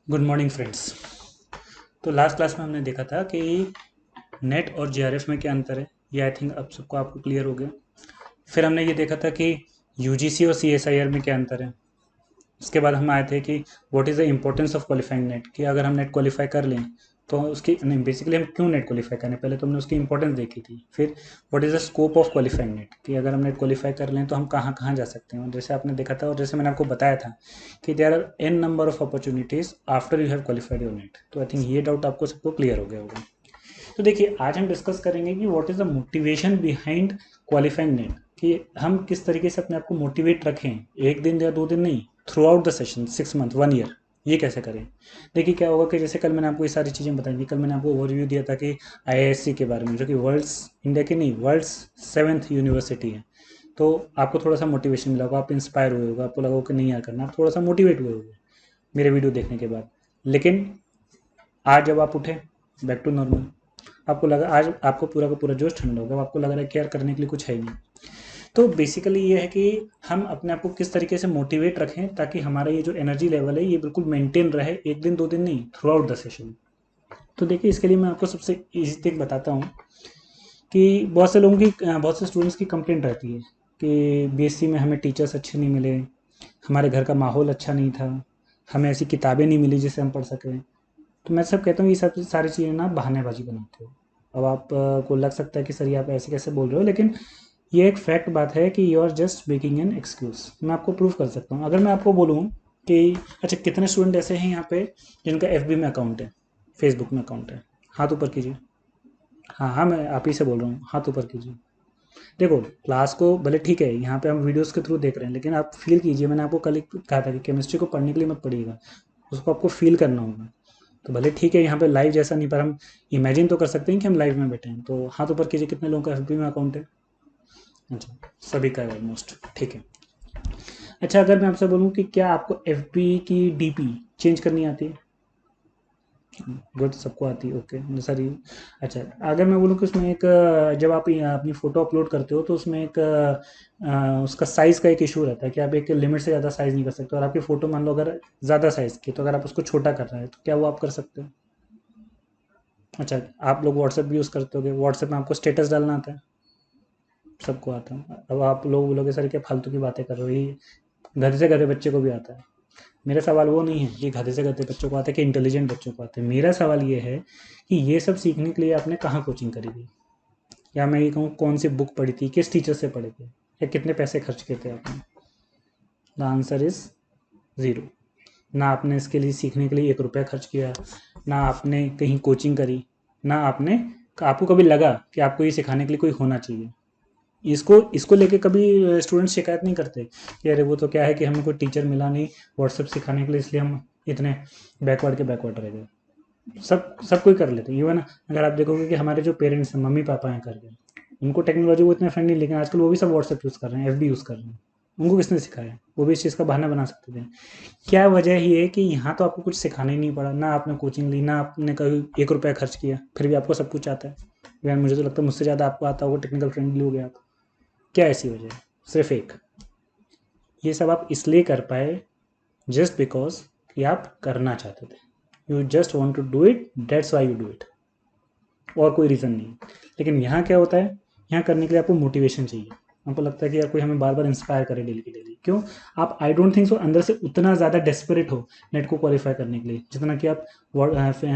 Good morning friends. तो last class में हमने देखा था कि नेट और जीआरएफ में क्या अंतर है। ये आई थिंक अब सबको आपको क्लियर हो गया। फिर हमने ये देखा था कि यूजीसी और सीएसआईआर में क्या अंतर है। उसके बाद हम आए थे कि what is the importance of qualifying net, कि अगर हम नेट क्वालिफाई कर लें तो उसकी नहीं, बेसिकली हम क्यों नेट क्वालिफाई करें, पहले तो हमने उसकी इंपॉर्टेंस देखी थी। फिर what is the scope of qualifying net, कि अगर हम नेट क्वालिफाई कर लें तो हम कहाँ कहाँ जा सकते हैं। और जैसे आपने देखा था और जैसे मैंने आपको बताया था कि there are an number of opportunities after you have qualified your NET. तो आई थिंक ये डाउट आपको सबको क्लियर हो गया होगा। तो देखिए, आज हम डिस्कस करेंगे कि what is the motivation behind qualifying net, कि हम किस तरीके से अपने आप को मोटिवेट रखें, एक दिन या 2 दिन नहीं, through out the session, 6 month, 1 year, ये कैसे करें। देखिए क्या होगा कि जैसे कल मैंने आपको ये सारी चीज़ें बताई थी, कल मैंने आपको ओवरव्यू दिया था कि आईआईएससी के बारे में, जो कि वर्ल्ड्स इंडिया की नहीं, वर्ल्ड्स 7th यूनिवर्सिटी है। तो आपको थोड़ा सा मोटिवेशन मिला होगा, आप इंस्पायर हुए होगा, आपको लगा होगा कि नहीं यार करना, आप थोड़ा सा मोटिवेट हुए होगे मेरे वीडियो देखने के बाद। लेकिन आज जब आप उठे बैक टू नॉर्मल, आपको लगा, आज आपको पूरा का पूरा जोश ठंडा होगा, आपको लग रहा है कि यार करने के लिए कुछ है ही नहीं। तो बेसिकली ये है कि हम अपने आप को किस तरीके से मोटिवेट रखें ताकि हमारा ये जो एनर्जी लेवल है ये बिल्कुल मेंटेन रहे, एक दिन 2 दिन नहीं, थ्रू आउट द सेशन। तो देखिए, इसके लिए मैं आपको सबसे ईजी ट्रिक बताता हूँ कि बहुत से लोगों की, बहुत से स्टूडेंट्स की कंप्लेंट रहती है कि बीएससी में हमें टीचर्स अच्छे नहीं मिले, हमारे घर का माहौल अच्छा नहीं था, हमें ऐसी किताबें नहीं मिली जिससे हम पढ़ सकें। तो मैं सब कहता हूँ ये सब सारी चीज़ें ना बहानेबाजी बनाते हो। अब आप को लग सकता है कि सर ये आप ऐसे कैसे बोल रहे हो, लेकिन ये एक फैक्ट बात है कि you are just making an excuse. मैं आपको प्रूव कर सकता हूँ। अगर मैं आपको बोलूँ कि अच्छा, कितने स्टूडेंट ऐसे हैं यहाँ पे जिनका एफबी में अकाउंट है, फेसबुक में अकाउंट है, हाथ ऊपर कीजिए। हाँ हाँ, मैं आप ही से बोल रहा हूँ, हाथ ऊपर कीजिए। देखो, क्लास को भले ठीक है यहाँ पे हम वीडियोस के थ्रू देख रहे हैं, लेकिन आप फील कीजिए, मैंने आपको कल ही कहा था कि केमिस्ट्री को पढ़ने के लिए मत पढ़िएगा, उसको आपको फील करना होगा। तो भले ठीक है यहाँ पे लाइव जैसा नहीं, पर हम इमेजिन तो कर सकते हैं कि हम लाइव में बैठे हैं। तो हाथ ऊपर कीजिए, कितने लोगों का एफबी में अकाउंट है। अच्छा, सभी का है ऑलमोस्ट, ठीक है। अच्छा, अगर मैं आपसे बोलूँ कि क्या आपको एफबी की डीपी चेंज करनी आती है। गुड, सबको आती है, ओके सर। अच्छा, अगर मैं बोलूँ कि उसमें एक जब आप अपनी फ़ोटो अपलोड करते हो तो उसमें एक उसका साइज़ का एक इशू रहता है कि आप एक लिमिट से ज़्यादा साइज़ नहीं कर सकते, और आपकी फ़ोटो मान लो अगर ज़्यादा साइज़ की, तो अगर आप उसको छोटा कर रहे हैं तो क्या वो आप कर सकते हो। अच्छा, आप लोग व्हाट्सएप भी यूज़ करते होगे, व्हाट्सएप में आपको स्टेटस डालना आता है, सबको आता है। अब आप लोग बोलोगे सर क्या फालतू की बातें कर रहे हो, ये गधे से गधे बच्चे को भी आता है। मेरा सवाल वो नहीं है कि गधे से गधे बच्चों को आता है कि इंटेलिजेंट बच्चों को आता है। मेरा सवाल ये है कि ये सब सीखने के लिए आपने कहाँ कोचिंग करी थी, या मैं ये कहूँ कौन सी बुक पढ़ी थी, किस टीचर से पढ़े थे, या कितने पैसे खर्च किए थे आपने। The answer is zero. ना आपने इसके लिए सीखने के लिए 1 रुपया खर्च किया, ना आपने कहीं कोचिंग करी, ना आपने, आपको कभी लगा कि आपको ये सिखाने के लिए कोई होना चाहिए। इसको इसको लेके कभी स्टूडेंट शिकायत नहीं करते कि अरे वो तो क्या है कि हमें कोई टीचर मिला नहीं व्हाट्सएप सिखाने के लिए, इसलिए हम इतने बैकवर्ड रह गए। सब कोई कर लेते हैं। इवन अगर आप देखोगे कि हमारे जो पेरेंट्स हैं, मम्मी पापा हैं करके, उनको टेक्नोलॉजी वो इतने फ्रेंडली, लेकिन आजकल वो भी सब व्हाट्सएप यूज़ कर रहे हैं, एफबी यूज़ कर रहे हैं। उनको किसने सिखाया, वो भी इस चीज़ का बहाना बना सकते थे। क्या वजह ये है कि यहाँ तो आपको कुछ सिखाना ही नहीं पड़ा, ना आपने कोचिंग ली, ना आपने कभी 1 रुपया खर्च किया, फिर भी आपको सब कुछ आता है। यार मुझे तो लगता है मुझसे ज़्यादा आपको आता होगा, टेक्निकल फ्रेंडली हो गया आप। क्या ऐसी वजह है, सिर्फ एक, ये सब आप इसलिए कर पाए जस्ट बिकॉज कि आप करना चाहते थे। You just want to do it, that's why you do it, और कोई रीज़न नहीं। लेकिन यहाँ क्या होता है, यहाँ करने के लिए आपको मोटिवेशन चाहिए। आपको लगता है कि यार कोई हमें बार बार इंस्पायर करे डेली की डेली, क्यों। आप, आई डोंट थिंक सो, अंदर से उतना ज़्यादा डेस्परेट हो नेट को क्वालिफाई करने के लिए जितना कि आप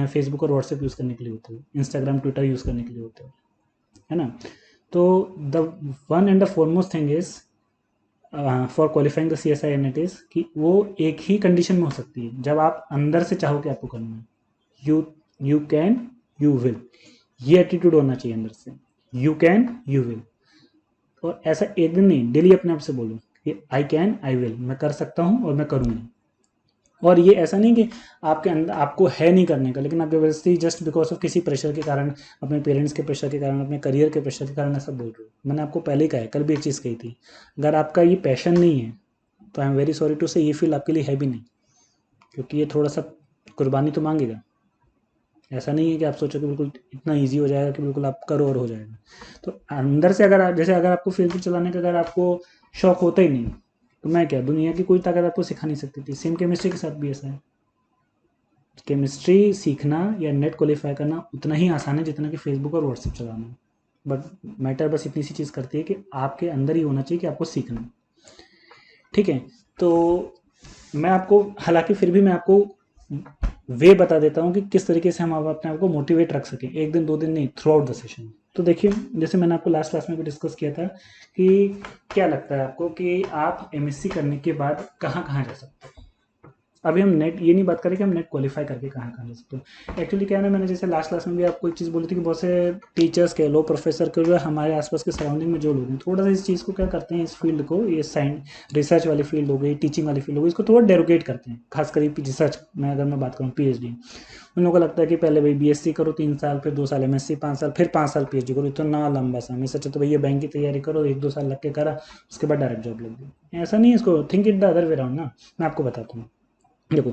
फेसबुक और व्हाट्सएप यूज़ करने के लिए होते हो, इंस्टाग्राम ट्विटर यूज़ करने के लिए होते हो, है ना। तो the one and the foremost thing is for qualifying the C S I N it is, कि वो एक ही कंडीशन में हो सकती है जब आप अंदर से चाहो कि आपको करना है। You you can, you will, ये एटीट्यूड होना चाहिए अंदर से। You can, you will. और ऐसा एक दिन नहीं, डेली अपने आप से बोलो कि आई कैन, आई विल, मैं कर सकता हूँ और मैं करूँगी। और ये ऐसा नहीं कि आपके अंदर आपको है नहीं करने का, लेकिन आप जबरदस्ती जस्ट बिकॉज ऑफ किसी प्रेशर के कारण, अपने पेरेंट्स के प्रेशर के कारण, अपने करियर के प्रेशर के कारण ऐसा बोल रहे हो। मैंने आपको पहले ही कहा है, कल भी एक चीज़ कही थी, अगर आपका ये पैशन नहीं है तो I am very sorry to say, ये फील्ड आपके लिए है भी नहीं, क्योंकि ये थोड़ा सा कुर्बानी तो मांगेगा। ऐसा नहीं है कि आप सोचो कि बिल्कुल इतना ईजी हो जाएगा कि बिल्कुल आप करो और हो जाएगा। तो अंदर से अगर आप, जैसे अगर आपको फेसबुक चलाने का अगर आपको शौक होता ही नहीं, तो मैं क्या, दुनिया की कोई ताकत आपको सिखा नहीं सकती थी। सेम केमिस्ट्री के साथ भी ऐसा है। केमिस्ट्री सीखना या नेट क्वालिफाई करना उतना ही आसान है जितना कि फेसबुक और व्हाट्सएप चलाना। बट मैटर बस इतनी सी चीज़ करती है कि आपके अंदर ही होना चाहिए कि आपको सीखना है। ठीक है, तो मैं आपको, हालांकि फिर भी मैं आपको वे बता देता हूँ कि किस तरीके से हम अपने आप को मोटिवेट रख सकें, एक दिन 2 दिन नहीं, थ्रू आउट द सेशन। तो देखिए, जैसे मैंने आपको लास्ट क्लास में भी डिस्कस किया था कि क्या लगता है आपको कि आप एमएससी करने के बाद कहाँ कहाँ जा सकते हैं। अभी हम नेट ये नहीं बात करें कि हम नेट क्वालिफाई करके कहाँ कहाँ जा सकते हो। एक्चुअली क्या है ना, मैंने जैसे लास्ट क्लास में भी आपको एक चीज़ बोली थी कि बहुत से टीचर्स कह लो, प्रोफेसर कह लो, हमारे आसपास के सराउंडिंग में जो लोग हैं, थोड़ा सा इस चीज़ को क्या करते हैं, इस फील्ड को, ये साइंस रिसर्च वाली फील्ड हो गई, टीचिंग वाली फील्ड हो गई, इसको थोड़ा डेरोगेट करते हैं। खासकर रिसर्च में अगर मैं बात करूँ, पीएचडी, उन लोगों को लगता है कि पहले भाई बीएससी करो 3 साल, फिर 2 साल एमएससी 5 साल, फिर 5 साल पीएचडी करो, इतना लंबा समय। सच तो भैया बैंक की तैयारी करो, 1-2 साल लग के करा, उसके बाद डायरेक्ट जॉब लग गई। ऐसा नहीं है, इसको think it the other way round ना। मैं आपको बताता हूँ, देखो,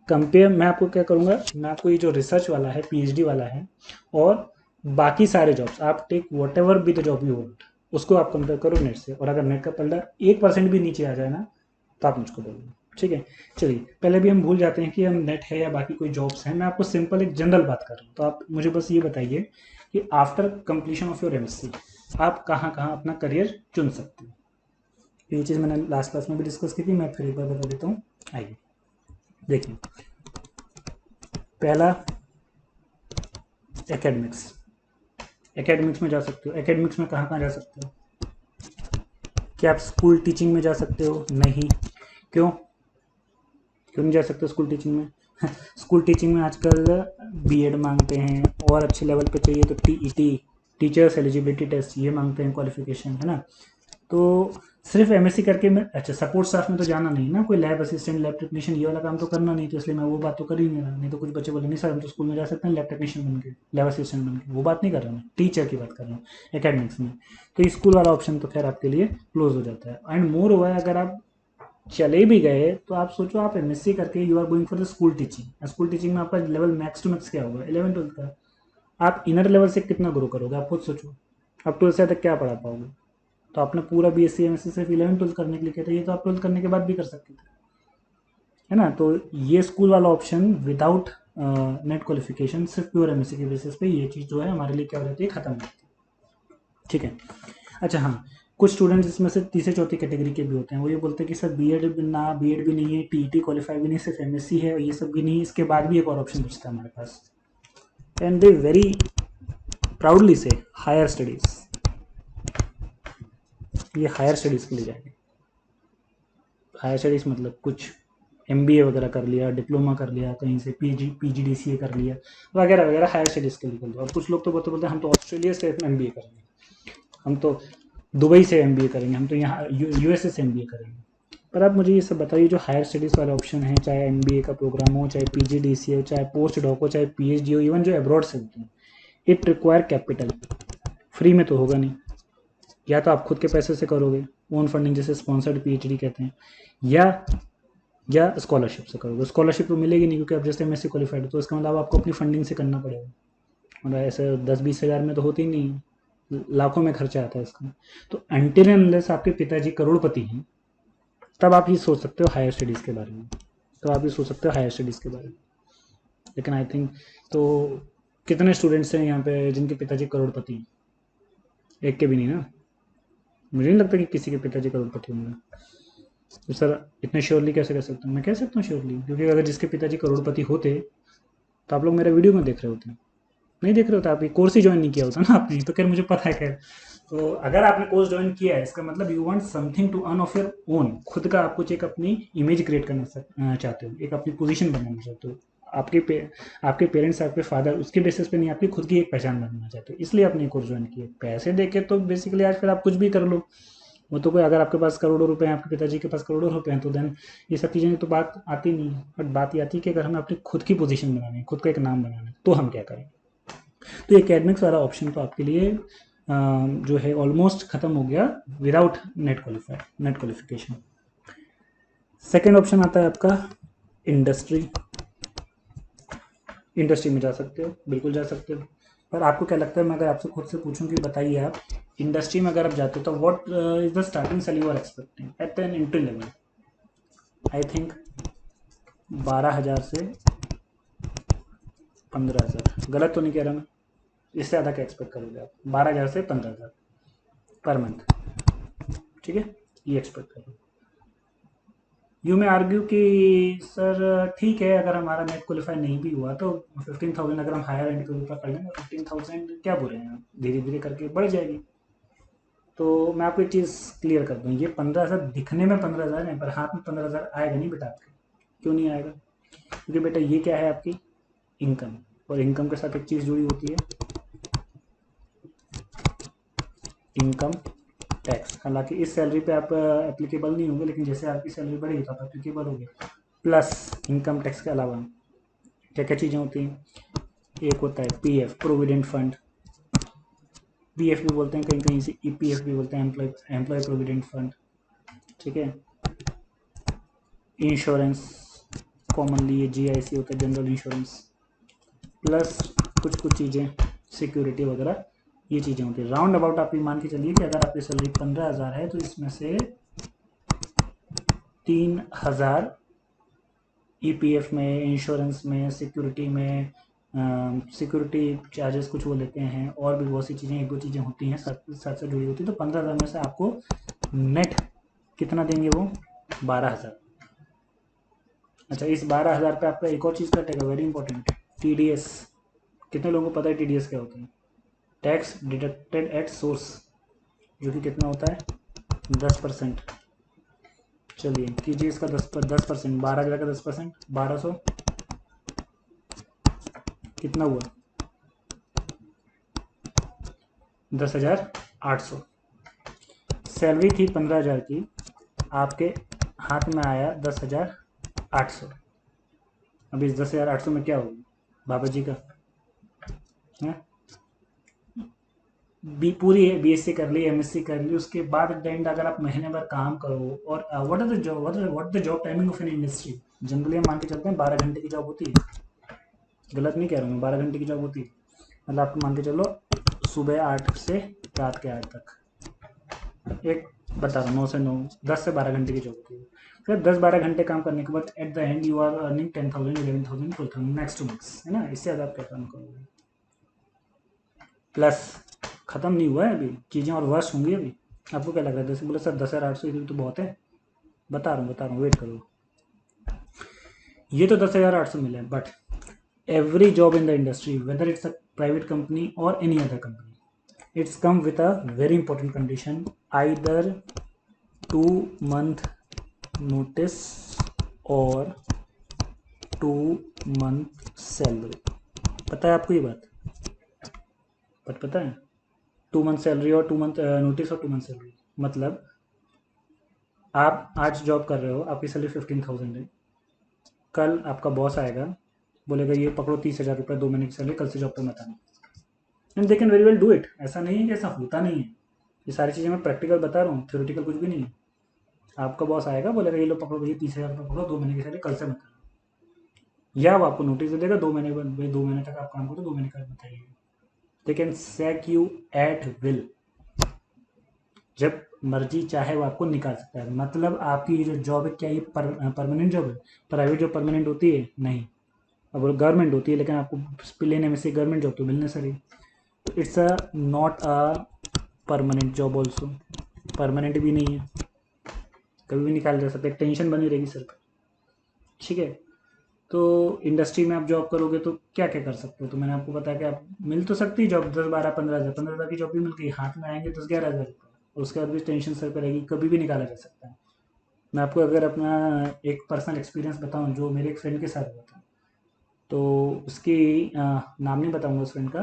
कंपेयर मैं आपको क्या करूँगा, मैं आपको ये जो रिसर्च वाला है, पीएचडी वाला है, और बाकी सारे जॉब्स, आप take whatever be the job you want, उसको आप कंपेयर करो नेट से। और अगर नेट का पलड़ा 1% भी नीचे आ जाए ना, तो आप मुझको बोलो। ठीक है, चलिए, पहले भी हम भूल जाते हैं कि हम नेट है या बाकी कोई जॉब्स हैं। मैं आपको सिंपल एक जनरल बात कर रहा हूँ, तो आप मुझे बस ये बताइए कि after completion of your MSc आप कहाँ कहाँ अपना करियर चुन सकते हैं। ये चीज़ मैंने लास्ट क्लास में भी डिस्कस की थी, मैं फिर एक बार बता देता हूँ। आइए देखिए, पहला, एकेडमिक्स। एकेडमिक्स में जा सकते हो। एकेडमिक्स में कहाँ कहाँ जा सकते हो? क्या आप स्कूल टीचिंग में जा सकते हो? नहीं। क्यों क्यों नहीं जा सकते स्कूल टीचिंग में? स्कूल टीचिंग में आजकल बीएड मांगते हैं, और अच्छे लेवल पे चाहिए तो टीईटी, टीचर्स एलिजिबिलिटी टेस्ट, ये मांगते हैं क्वालिफिकेशन, है ना। तो सिर्फ एमएससी करके मैं, अच्छा, सपोर्ट स्टाफ में तो जाना नहीं ना, कोई लैब असिस्टेंट, लैब टेक्नीशियन, ये वाला काम तो करना नहीं, तो इसलिए मैं वो बात तो कर ही नहीं रहा। नहीं तो कुछ बच्चे बोले नहीं सर हम तो स्कूल में जा सकते हैं लैब टेक्नीशियन बन के, लैब असिस्टेंट बन के, वो बात नहीं कर रहा मैं, टीचर की बात कर रहा हूँ एकेडमिक्स में। तो स्कूल वाला ऑप्शन तो खैर आपके लिए क्लोज हो जाता है। एंड मोर हुआ है, अगर आप चले भी गए तो आप सोचो, आप एमएससी करके you are going for the school teaching. School teaching में आपका लेवल मैक्स टू मैक्स क्या होगा? 11-12 का। आप इनर लेवल से कितना ग्रो करोगे? आप खुद सोचो, आप 12 से तक क्या पढ़ा पाओगे? तो आपने पूरा बीएससी एमएससी सिर्फ 11-12 करने के लिए किया था, ये तो आप 12 करने के बाद भी कर सकते थे, है ना। तो ये स्कूल वाला ऑप्शन विदाउट नेट क्वालिफिकेशन, सिर्फ प्योर एमएससी के बेसिस पे, ये चीज़ जो है हमारे लिए क्या हो जाती है, खत्म हो जाती है। ठीक है, अच्छा हाँ, कुछ स्टूडेंट्स इसमें से तीसरे चौथी कैटेगरी के भी होते हैं, वो ये बोलते हैं कि सर बीएड ना, बीएड भी नहीं है, टीईटी क्वालिफाई भी नहीं, सिर्फ एमएससी है, ये सब भी नहीं, इसके बाद भी एक और ऑप्शन बचता है हमारे पास, and they very proudly say higher studies. ये हायर स्टडीज़ के लिए जाएंगे। हायर स्टडीज़ मतलब कुछ एमबीए वगैरह कर लिया, डिप्लोमा कर लिया कहीं से, पीजीडीसीए कर लिया, वगैरह वगैरह, हायर स्टडीज़ के लिए कर लिया। और कुछ लोग तो बोलते बोलते हम तो ऑस्ट्रेलिया से एमबीए करेंगे, हम तो दुबई से एमबीए करेंगे, हम तो यहाँ यूएसए से एमबीए करेंगे। पर आप मुझे ये सब बताइए, जो हायर स्टडीज़ वाले ऑप्शन है, चाहे एमबीए का प्रोग्राम हो, चाहे पीजीडीसीए हो, चाहे पोस्ट डॉक हो, चाहे पीएचडी हो, इवन जो अब्रॉड से होते हैं, इट रिक्वायर कैपिटल। फ्री में तो होगा नहीं, या तो आप खुद के पैसे से करोगे, ओन फंडिंग, जैसे स्पॉन्सर्ड पीएचडी कहते हैं, या स्कॉलरशिप से करोगे। स्कॉलरशिप तो मिलेगी नहीं, क्योंकि आप जैसे एमएससी क्वालिफाइड हो, तो इसका मतलब आपको अपनी फंडिंग से करना पड़ेगा, और ऐसे 10-20 हज़ार में तो होती ही नहीं, लाखों में खर्चा आता है इसका। तो अनटिल अनलेस आपके पिताजी करोड़पति हैं, तब आप ये सोच सकते हो हायर स्टडीज़ के बारे में, तो आप ये सोच सकते हो हायर स्टडीज़ के बारे में। लेकिन आई थिंक, तो कितने स्टूडेंट्स हैं यहाँ पे जिनके पिताजी करोड़पति हैं? एक के भी नहीं ना। मुझे नहीं लगता कि किसी के पिताजी करोड़पति होंगे। तो सर इतने श्योरली कैसे कह सकता हूँ? मैं कह सकता हूँ श्योरली, क्योंकि अगर जिसके पिताजी करोड़पति होते तो आप लोग मेरा वीडियो में देख रहे होते? नहीं देख रहे होते, आप ये कोर्स ही ज्वाइन नहीं किया होता ना आपने। तो खैर मुझे पता है, खैर तो अगर आपने कोर्स ज्वाइन किया है, इसका मतलब you want something to earn of your own, खुद का आप कुछ एक अपनी इमेज क्रिएट करना चाहते हो, एक अपनी पोजीशन बनाना चाहते हो। आपके पेरेंट्स, आपके फादर, उसके बेसिस पे नहीं, आपकी खुद की एक पहचान बनाना चाहते हो, इसलिए आपने कोर्स ज्वाइन किया। पैसे देके तो बेसिकली आज फिर आप कुछ भी कर लो, वो तो कोई, अगर आपके पास करोड़ों रुपए हैं, आपके पिताजी के पास करोड़ों रुपए हैं, तो देन ये सब चीज़ें तो बात आती नहीं है। बट बात ये आती है कि अगर हमें अपनी खुद की पोजीशन बनानी है, खुद का एक नाम बनाना है, तो हम क्या करें। तो एकेडमिक्स वाला ऑप्शन तो आपके लिए जो है ऑलमोस्ट खत्म हो गया without net qualification. Second option आता है आपका इंडस्ट्री। इंडस्ट्री में जा सकते हो, बिल्कुल जा सकते हो। पर आपको क्या लगता है, मैं अगर आपसे खुद से पूछूं कि बताइए आप, इंडस्ट्री में अगर आप जाते हो तो what is the starting salary you are expecting at an entry level? I think 12,000 से 15,000 गलत तो नहीं कह रहा मैं? इससे ज़्यादा क्या एक्सपेक्ट करोगे आप? 12,000 से 15,000 पर मंथ, ठीक है, ये एक्सपेक्ट करो। यू में आर्ग्यू कि सर ठीक है, अगर हमारा नेट क्वालिफाई नहीं भी हुआ तो 15,000 अगर हम हायर एंड के ऊपर कर लेंगे, 15,000 क्या बुरे हैं, धीरे धीरे करके बढ़ जाएगी। तो मैं आपको एक चीज़ क्लियर कर दूँ, ये 15,000 दिखने में 15,000 है, पर हाथ में 15,000 आएगा नहीं बेटा आपके। क्यों नहीं आएगा? क्योंकि बेटा ये क्या है आपकी इनकम, और इनकम के साथ एक चीज़ जुड़ी होती है, इनकम टैक्स। हालांकि इस सैलरी पे आप एप्लीकेबल नहीं होंगे, लेकिन जैसे आपकी सैलरी बढ़ेगी तो आप एप्लीकेबल होंगे। प्लस इनकम टैक्स के अलावा क्या क्या चीज़ें होती हैं? एक होता है पीएफ, प्रोविडेंट फंड, पीएफ भी बोलते हैं कहीं कहीं से, ईपीएफ भी बोलते हैं, एम्प्लॉय प्रोविडेंट फंड, ठीक है। इंश्योरेंस, कॉमनली ये जीआईसी होता है, जनरल इंश्योरेंस। प्लस कुछ कुछ चीज़ें सिक्योरिटी वगैरह, ये चीज़ें होती है। राउंड अबाउट आप ये मान के चलिए कि अगर आपकी सैलरी 15,000 है तो इसमें से 3,000 ईपीएफ में, इंश्योरेंस में, सिक्योरिटी में, सिक्योरिटी चार्जेस कुछ वो लेते हैं, और भी बहुत सी चीज़ें, एक दो चीज़ें होती हैं साथ साथ से जुड़ी होती है। तो 15,000 में से आपको नेट कितना देंगे वो? 12,000। अच्छा, इस 12,000 पे आपका एक और चीज़ कटेगा, वेरी इंपॉर्टेंट, टीडीएस। कितने लोगों को पता है टीडीएस क्या होता है? टैक्स डिडक्टेड एट सोर्स, जो कि कितना होता है? 10%। चलिए कीजिए इसका 10%, 12,000 का 10%, 1200, कितना हुआ? 10,800। सैलरी थी 15,000 की, आपके हाथ में आया 10,800। अब इस 10,800 में क्या होगी बाबा जी का? है पूरी बीएससी कर ली, एमएससी कर ली, उसके बाद एट द एंड अगर आप महीने भर काम करो, और what are the job, what the job timing of an industry? Generally हम मान के चलते हैं 12 घंटे की जॉब होती है, गलत नहीं कह रहा हूँ मैं, 12 घंटे की जॉब होती है। मतलब आप मान के चलो सुबह 8 से रात के 8 तक, एक बता रहा हूँ 9 से 9, 10 से 12 घंटे की जॉब होती है। फिर 10-12 घंटे काम करने के बाद at the end you are earning 10,000, 11,000, 12,000 max to max, है ना? इससे ज़्यादा आप क्या काम करोगे? प्लस खत्म नहीं हुआ है अभी, चीज़ें और वर्ष होंगी अभी। आपको क्या लग रहा है? जैसे बोले सर 10,800 इतनी तो बहुत है, बता रहा हूँ, वेट करो। ये तो 10,800 मिले, but every job in the industry, whether it's a private company और any other company, it's come with a very important condition, either 2 month notice और 2 month सैलरी। पता है आपको ये बात? पता है? 2 month सैलरी और 2 month नोटिस और 2 month सैलरी, मतलब आप आज जॉब कर रहे हो, आपकी सैलरी 15,000 है, कल आपका बॉस आएगा, बोलेगा ये पकड़ो 30,000 रुपये 2 महीने की सैलरी, कल से जॉब पे मत आना। And they can very well do it, ऐसा नहीं है कि ऐसा होता नहीं है। ये सारी चीज़ें मैं प्रैक्टिकल बता रहा हूँ, थ्योरेटिकल कुछ भी नहीं है। आपका बॉस आएगा, बोलेगा ये लो पकड़ो भैया 30,000 रुपये पकड़ो, 2 महीने की सैलरी, कल से मत आना। या वो आपको नोटिस दे देगा 2 महीने बाद, भाई 2 महीने तक आप काम करो, 2 महीने का बताइए। They can sack you at will, जब मर्जी चाहे वो आपको निकाल सकता है। मतलब आपकी ये जो जॉब है, क्या ये परमानेंट जॉब है? प्राइवेट जॉब परमानेंट होती है? नहीं। अब वो गवर्नमेंट होती है, लेकिन आपको लेने में से गवर्नमेंट जॉब तो मिलने सर, तो it's a not a permanent job also, permanent भी नहीं है, कभी भी निकाल जा सकता है, टेंशन बनी रहेगी सर पर, ठीक है। तो इंडस्ट्री में आप जॉब करोगे तो क्या क्या कर सकते हो? तो मैंने आपको बताया कि आप मिल तो सकती है जॉब 10, 12, 15,000, 15,000 की जॉब भी मिल गई, हाथ में आएंगे 10, 11,000 रुपये, उसके बाद भी टेंशन सर पर रहेगी, कभी भी निकाला जा सकता है। मैं आपको अगर अपना एक पर्सनल एक्सपीरियंस बताऊं, जो मेरे एक फ्रेंड के साथ हुआ था, तो उसकी नाम नहीं बताऊंगा उस फ्रेंड का,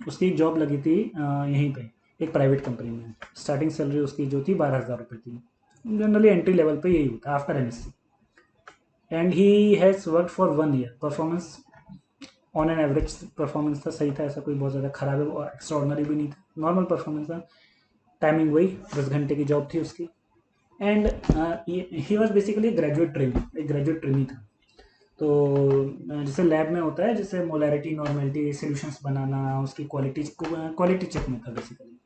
उसकी एक जॉब लगी थी यहीं पे एक प्राइवेट कंपनी में। स्टार्टिंग सैलरी उसकी जो थी 12,000 रुपये थी, जनरली एंट्री लेवल पे यही होता है after MSc. And he has work for 1 year, performance on an average performance था, सही था, ऐसा कोई बहुत ज़्यादा खराब है और एक्स्ट्राऑर्डिनरी भी नहीं था, नॉर्मल परफॉर्मेंस था। टाइमिंग वही 10 घंटे की जॉब थी उसकी। And he was basically graduate trainee था। तो जैसे लैब में होता है, जैसे मोलैरिटी, नॉर्मेलिटी, सॉल्यूशंस बनाना, उसकी क्वालिटी चेक में था बेसिकली।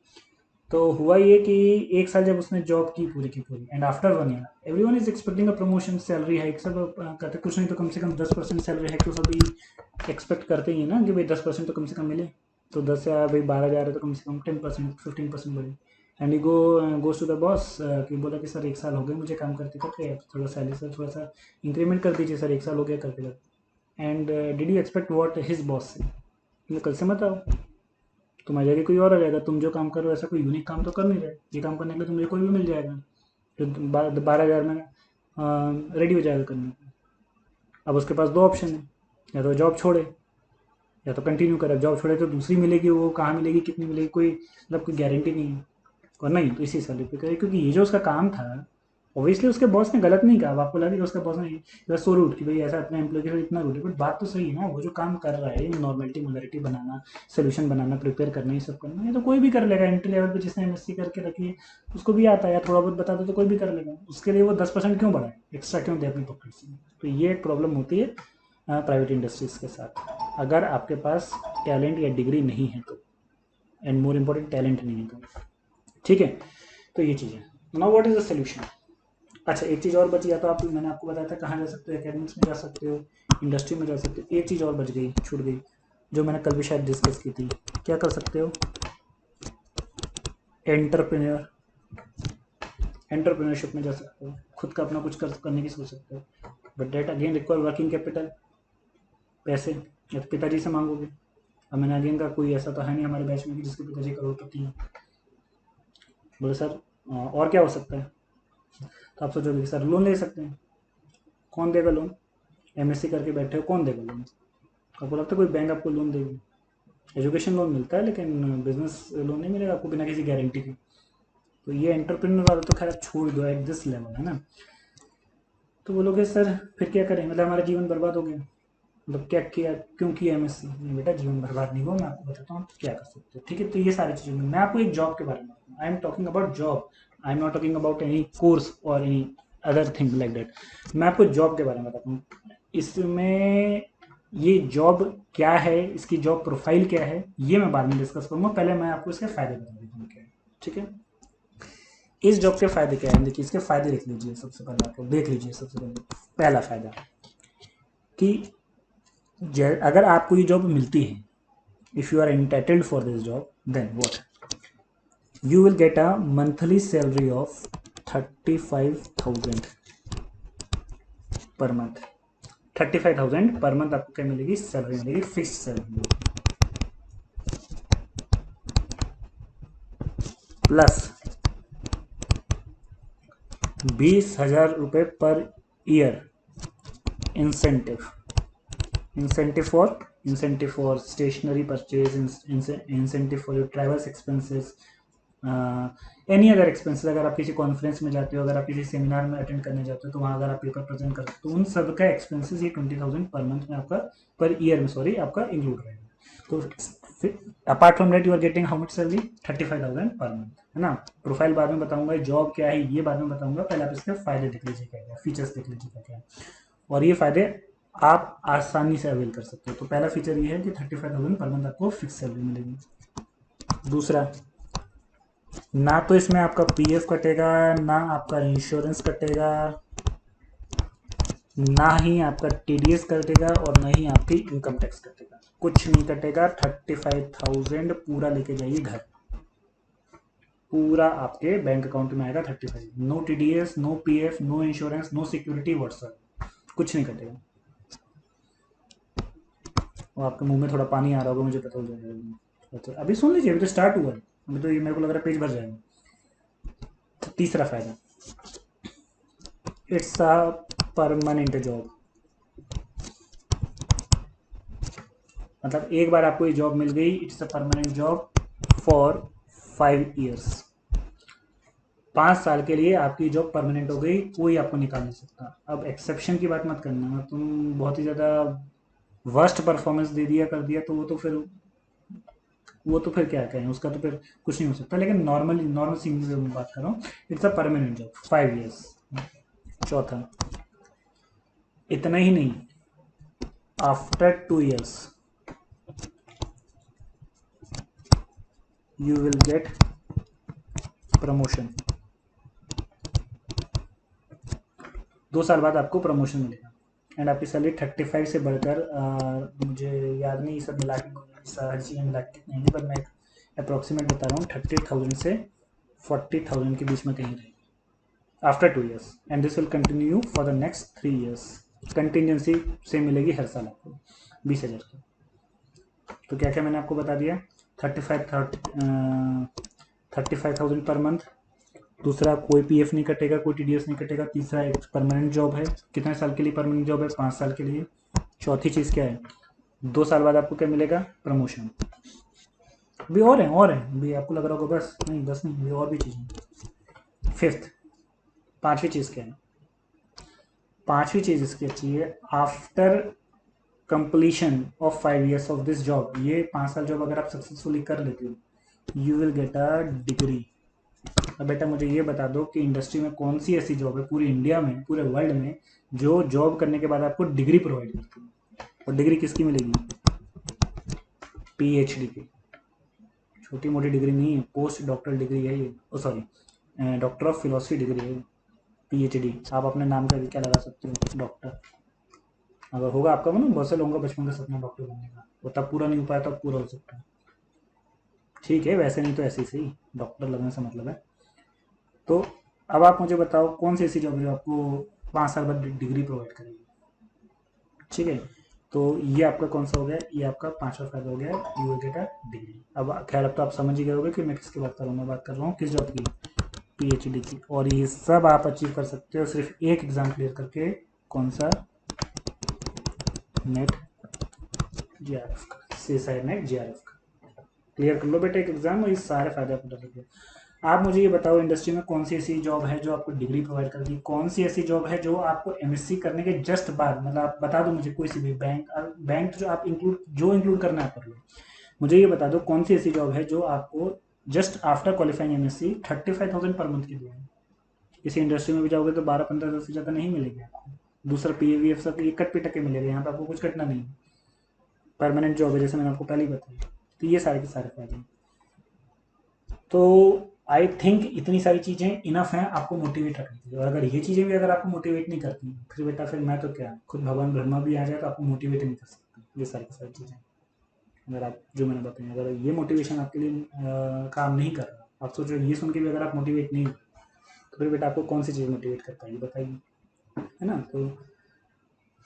तो हुआ ये कि 1 साल जब उसने जॉब की पूरी की पूरी, and after 1 year everyone is expecting a promotion, salary hike, सब कहते कुछ नहीं तो कम से कम 10% सैलरी हाइक तो सभी एक्सपेक्ट करते ही है ना कि भाई 10% तो कम से कम मिले, तो 10 या भाई 12 जा रहे हैं तो कम से कम 10% 15% बढ़े। And goes to the boss कि बोला कि सर 1 साल हो गए मुझे काम करते करते, थोड़ा सैलरी सर थोड़ा सा इंक्रीमेंट कर दीजिए सर, 1 साल हो गया करते करते। And did you expect what his boss से, ये कल से मत आओ, तुम्हारी जगह कोई और आ जाएगा, तुम जो काम कर रहे हो ऐसा कोई यूनिक काम तो कर नहीं रहे, ये काम करने के लिए तुम्हें कोई भी मिल जाएगा जो 12,000 में रेडी हो जाएगा करने को। अब उसके पास 2 ऑप्शन है, या तो जॉब छोड़े या तो कंटिन्यू करे। जॉब छोड़े तो दूसरी मिलेगी, वो कहाँ मिलेगी कितनी मिलेगी कोई मतलब कोई गारंटी नहीं है। और नहीं तो इसी सैलरी पे करे, क्योंकि ये जो उसका काम था ऑब्वियसली उसके बॉस ने गलत नहीं कहा। अब आपको लगे कि उसका बॉस ने सो रूट कि भाई ऐसा अपने एम्प्लॉय के साथ इतना रूट है, बट बात तो सही है ना, वो जो काम कर रहा है नॉर्मलिटी मोलरिटी बनाना, सोल्यूशन बनाना, प्रिपेयर करना, ये सब करना, ये तो कोई भी कर लेगा। एंट्री लेवल पे जिसने एमएससी करके रखी है उसको भी आता है, या थोड़ा बहुत बता दो तो कोई भी कर लेगा। उसके लिए वो 10% क्यों बढ़ाए, एक्स्ट्रा क्यों दे अपनी पॉकेट से। तो ये एक प्रॉब्लम होती है प्राइवेट इंडस्ट्रीज़ के साथ, अगर आपके पास टैलेंट या डिग्री नहीं है तो, एंड मोर इम्पोर्टेंट टैलेंट नहीं है तो। ठीक है, तो ये चीज़ है। Now what is the solution. अच्छा एक चीज़ और बची, या तो आप, मैंने आपको बताया था कहाँ जा सकते हो, एकेडमिक्स में जा सकते हो, इंडस्ट्री में जा सकते हो। एक चीज़ और बच गई, छूट गई, जो मैंने कल भी शायद डिस्कस की थी। क्या कर सकते हो, एंटरप्रेन्योर, एंटरप्रेन्योरशिप में जा सकते हो, खुद का अपना कुछ करने की सोच सकते हो। But that again require working capital, पैसे, या तो पिताजी से मांगोगे। अब मैंने अगेन का कोई ऐसा तो है नहीं हमारे बैच में कि जिसके पिताजी करोड़पति हैं। बोले सर और क्या हो सकता है, तो आप सोचोगे कि सर लोन ले सकते हैं। कौन देगा लोन, एमएससी करके बैठे हो, कौन देगा लोन। आपको लगता है कोई बैंक आपको लोन देगी। एजुकेशन लोन मिलता है लेकिन बिजनेस लोन नहीं मिलेगा आपको बिना किसी गारंटी के। तो ये एंटरप्रेन्योर वाला तो खैर आप छोड़ दो एट दिस लेवल, है ना। तो बोलोगे सर फिर क्या करें, मतलब हमारा जीवन बर्बाद हो गया, मतलब क्या किया, क्यों किया एमएससी। नहीं बेटा, जीवन बर्बाद नहीं हुआ, मैं आपको बताता हूँ आप क्या कर सकते हो। ठीक है, तो ये सारी चीज़ें मैं आपको एक जॉब के बारे में बताऊँ। I am talking about job, I am not talking about any course और any other thing like that. मैं आपको जॉब के बारे में बताता हूँ। इसमें ये जॉब क्या है, इसकी जॉब प्रोफाइल क्या है, ये मैं बाद में डिस्कस करूँगा। पहले मैं आपको इसके फ़ायदे बता देता हूँ क्या है। ठीक है, इस जॉब के फ़ायदे क्या है, देखिए इसके फ़ायदे लिख लीजिए। सबसे पहले आप लोग देख लीजिए, सबसे पहले पहला फ़ायदा कि अगर आपको ये जॉब मिलती है, if you are entitled for this job, then what, you will get a monthly salary of 35,000 per month. 35,000 per month आपको क्या मिलेगी, सैलरी मिलेगी, फिक्स सैलरी प्लस 20,000 रुपये per year incentive. Incentive for stationery purchase, incentive for your travels expenses, any other expenses. अगर आप किसी conference में जाते हो, अगर आप किसी सेमिनार में अटेंड करने जाते हो, तो वहाँ अगर आप पेपर प्रेजेंट करते हो तो उन सब का एक्सपेंसेस ये 20,000 पर मंथ में आपका, पर ईयर में सॉरी, आपका इंक्लूड रहेगा। तो apart from that you are getting how much salary, 35,000 per month, है ना। प्रोफाइल बाद में बताऊंगा, जॉब क्या है ये बाद में बताऊंगा, पहले आप इसके फायदे देख लीजिए क्या क्या, फीचर्स देख लीजिए क्या क्या है, और ये फायदे आप आसानी से अवेल कर सकते हो। तो पहला फीचर ये है कि 35,000 पर मंथ आपको फिक्स सैलरी मिलेगी। दूसरा, ना तो इसमें आपका पीएफ कटेगा, ना आपका इंश्योरेंस कटेगा, ना ही आपका टीडीएस कटेगा, और ना ही आपकी इनकम टैक्स कटेगा, कुछ नहीं कटेगा। 35,000 पूरा लेके जाइए घर, पूरा आपके बैंक अकाउंट में आएगा 35। No TDS, no PF, no insurance, no security WhatsApp, कुछ नहीं कटेगा। और आपके मुंह में थोड़ा पानी आ रहा होगा, मुझे पता हो जाएगा। अच्छा अभी सुन लीजिए, अभी तो स्टार्ट हुआ है, अभी तो ये मेरे को लग रहा है पेज भर जाएगा। तो तीसरा फायदा, इट्स अ परमानेंट जॉब। मतलब एक बार आपको ये जॉब मिल गई, it's a permanent job for 5 years. 5 साल के लिए आपकी जॉब परमानेंट हो गई, कोई आपको निकाल नहीं सकता। अब एक्सेप्शन की बात मत करना, तुम बहुत ही ज़्यादा वर्स्ट परफॉर्मेंस दे दिया कर दिया तो वो तो फिर क्या कहें, उसका तो फिर कुछ नहीं हो सकता। लेकिन नॉर्मल सिंगल में बात कर रहा हूँ, it's a permanent job 5 years. चौथा, इतना ही नहीं, after 2 years you will get promotion. 2 साल बाद आपको प्रमोशन मिलेगा। एंड आपकी सैलरी 35 से बढ़कर मुझे याद नहीं, सब मिला के हर चीज़ें मिला के कितनी है, पर मैं एक अप्रॉक्सीमेट बता रहा हूँ, 30,000 से 40,000 के बीच में कहीं रहेगी after 2 years, and this will continue for the next 3 years। Contingency से मिलेगी हर साल आपको 20,000 की। तो क्या क्या मैंने आपको बता दिया, 35,000 पर मंथ। दूसरा, कोई पीएफ नहीं कटेगा, कोई टीडीएस नहीं कटेगा। तीसरा, एक परमानेंट जॉब है। कितने साल के लिए परमानेंट जॉब है? 5 साल के लिए। चौथी चीज़ क्या है? 2 साल बाद आपको क्या मिलेगा? प्रमोशन। अभी और है अभी आपको लग रहा होगा बस, नहीं बस नहीं, अभी और भी चीज़ें। फिफ्थ, पांचवी चीज़ क्या है? पांचवी चीज़ इसकी अच्छी है, after completion of 5 years of this job, ये 5 साल जॉब अगर आप सक्सेसफुली कर लेते हो, you will get a degree. अब बेटा मुझे ये बता दो कि इंडस्ट्री में कौन सी ऐसी जॉब है पूरी इंडिया में, पूरे वर्ल्ड में, जो जॉब करने के बाद आपको डिग्री प्रोवाइड करती है? और डिग्री किसकी मिलेगी? पीएचडी की। छोटी मोटी डिग्री नहीं है, पोस्ट डॉक्टरल डिग्री है ये, oh sorry, doctor of philosophy degree है पीएचडी। आप अपने नाम का भी क्या लगा सकते हो? डॉक्टर। अगर होगा आपका मन, बहुत से लोगों का बचपन का सपना डॉक्टर बनने का, वो तब पूरा नहीं हो पाया, तब पूरा हो सकता है। ठीक है, वैसे नहीं तो ऐसे ही सही, डॉक्टर लगने से मतलब है। तो अब आप मुझे बताओ कौन सी ऐसी जॉब है जो आपको 5 साल बाद डिग्री प्रोवाइड करेगी? ठीक है, तो ये आपका कौन सा हो गया? ये आपका पांचवा फायदा हो गया, you will get a degree. अब खैर अब तो आप समझ ही गए होंगे कि मैं किसकी बात कर रहा हूँ। मैं बात कर रहा हूँ किस जॉब की? पीएचडी की। और ये सब आप अचीव कर सकते हो सिर्फ एक एग्जाम क्लियर करके। कौन सा? नेट जेआरएफ का, सीएसआई नेट जेआरएफ का। क्लियर कर लो बेटा एक एग्जाम, और ये सारे फायदे आपको लगे। आप मुझे ये बताओ, इंडस्ट्री में कौन सी ऐसी जॉब है जो आपको डिग्री प्रोवाइड करती है? कौन सी ऐसी जॉब है जो आपको एमएससी करने के जस्ट बाद, मतलब आप बता दो मुझे कोई सी भी बैंक, बैंक जो आप इंक्लूड करना है कर लो। मुझे ये बता दो कौन सी ऐसी जॉब है जो आपको just after qualifying MSc 35,000 per month की देगी? किसी इंडस्ट्री में भी जाओगे तो 12-15 हज़ार से ज़्यादा नहीं मिलेगी आपको। दूसरा, पीएवीएफ सब ये कट पे टके मिलेगा, यहाँ पे आपको कुछ कटना नहीं। परमानेंट जॉब है, जैसे मैंने आपको पहले ही बताया। तो ये सारे के सारे फायदे हैं। तो आई थिंक इतनी सारी चीज़ें इनफ हैं आपको मोटिवेट रखने के लिए। और अगर ये चीज़ें भी अगर आपको मोटिवेट नहीं करती, फिर बेटा फिर मैं तो क्या, खुद भगवान ब्रह्मा भी आ जाए तो आपको मोटिवेट नहीं कर सकते ये सारी की सारी चीज़ें। अगर आप जो मैंने बताया, अगर ये मोटिवेशन आपके लिए काम नहीं कर रहा, आप सोचो ये सुन के भी अगर आप मोटिवेट नहीं हो, तो फिर बेटा आपको कौन सी चीज़ मोटिवेट कर पाएगी बताइए, है ना? तो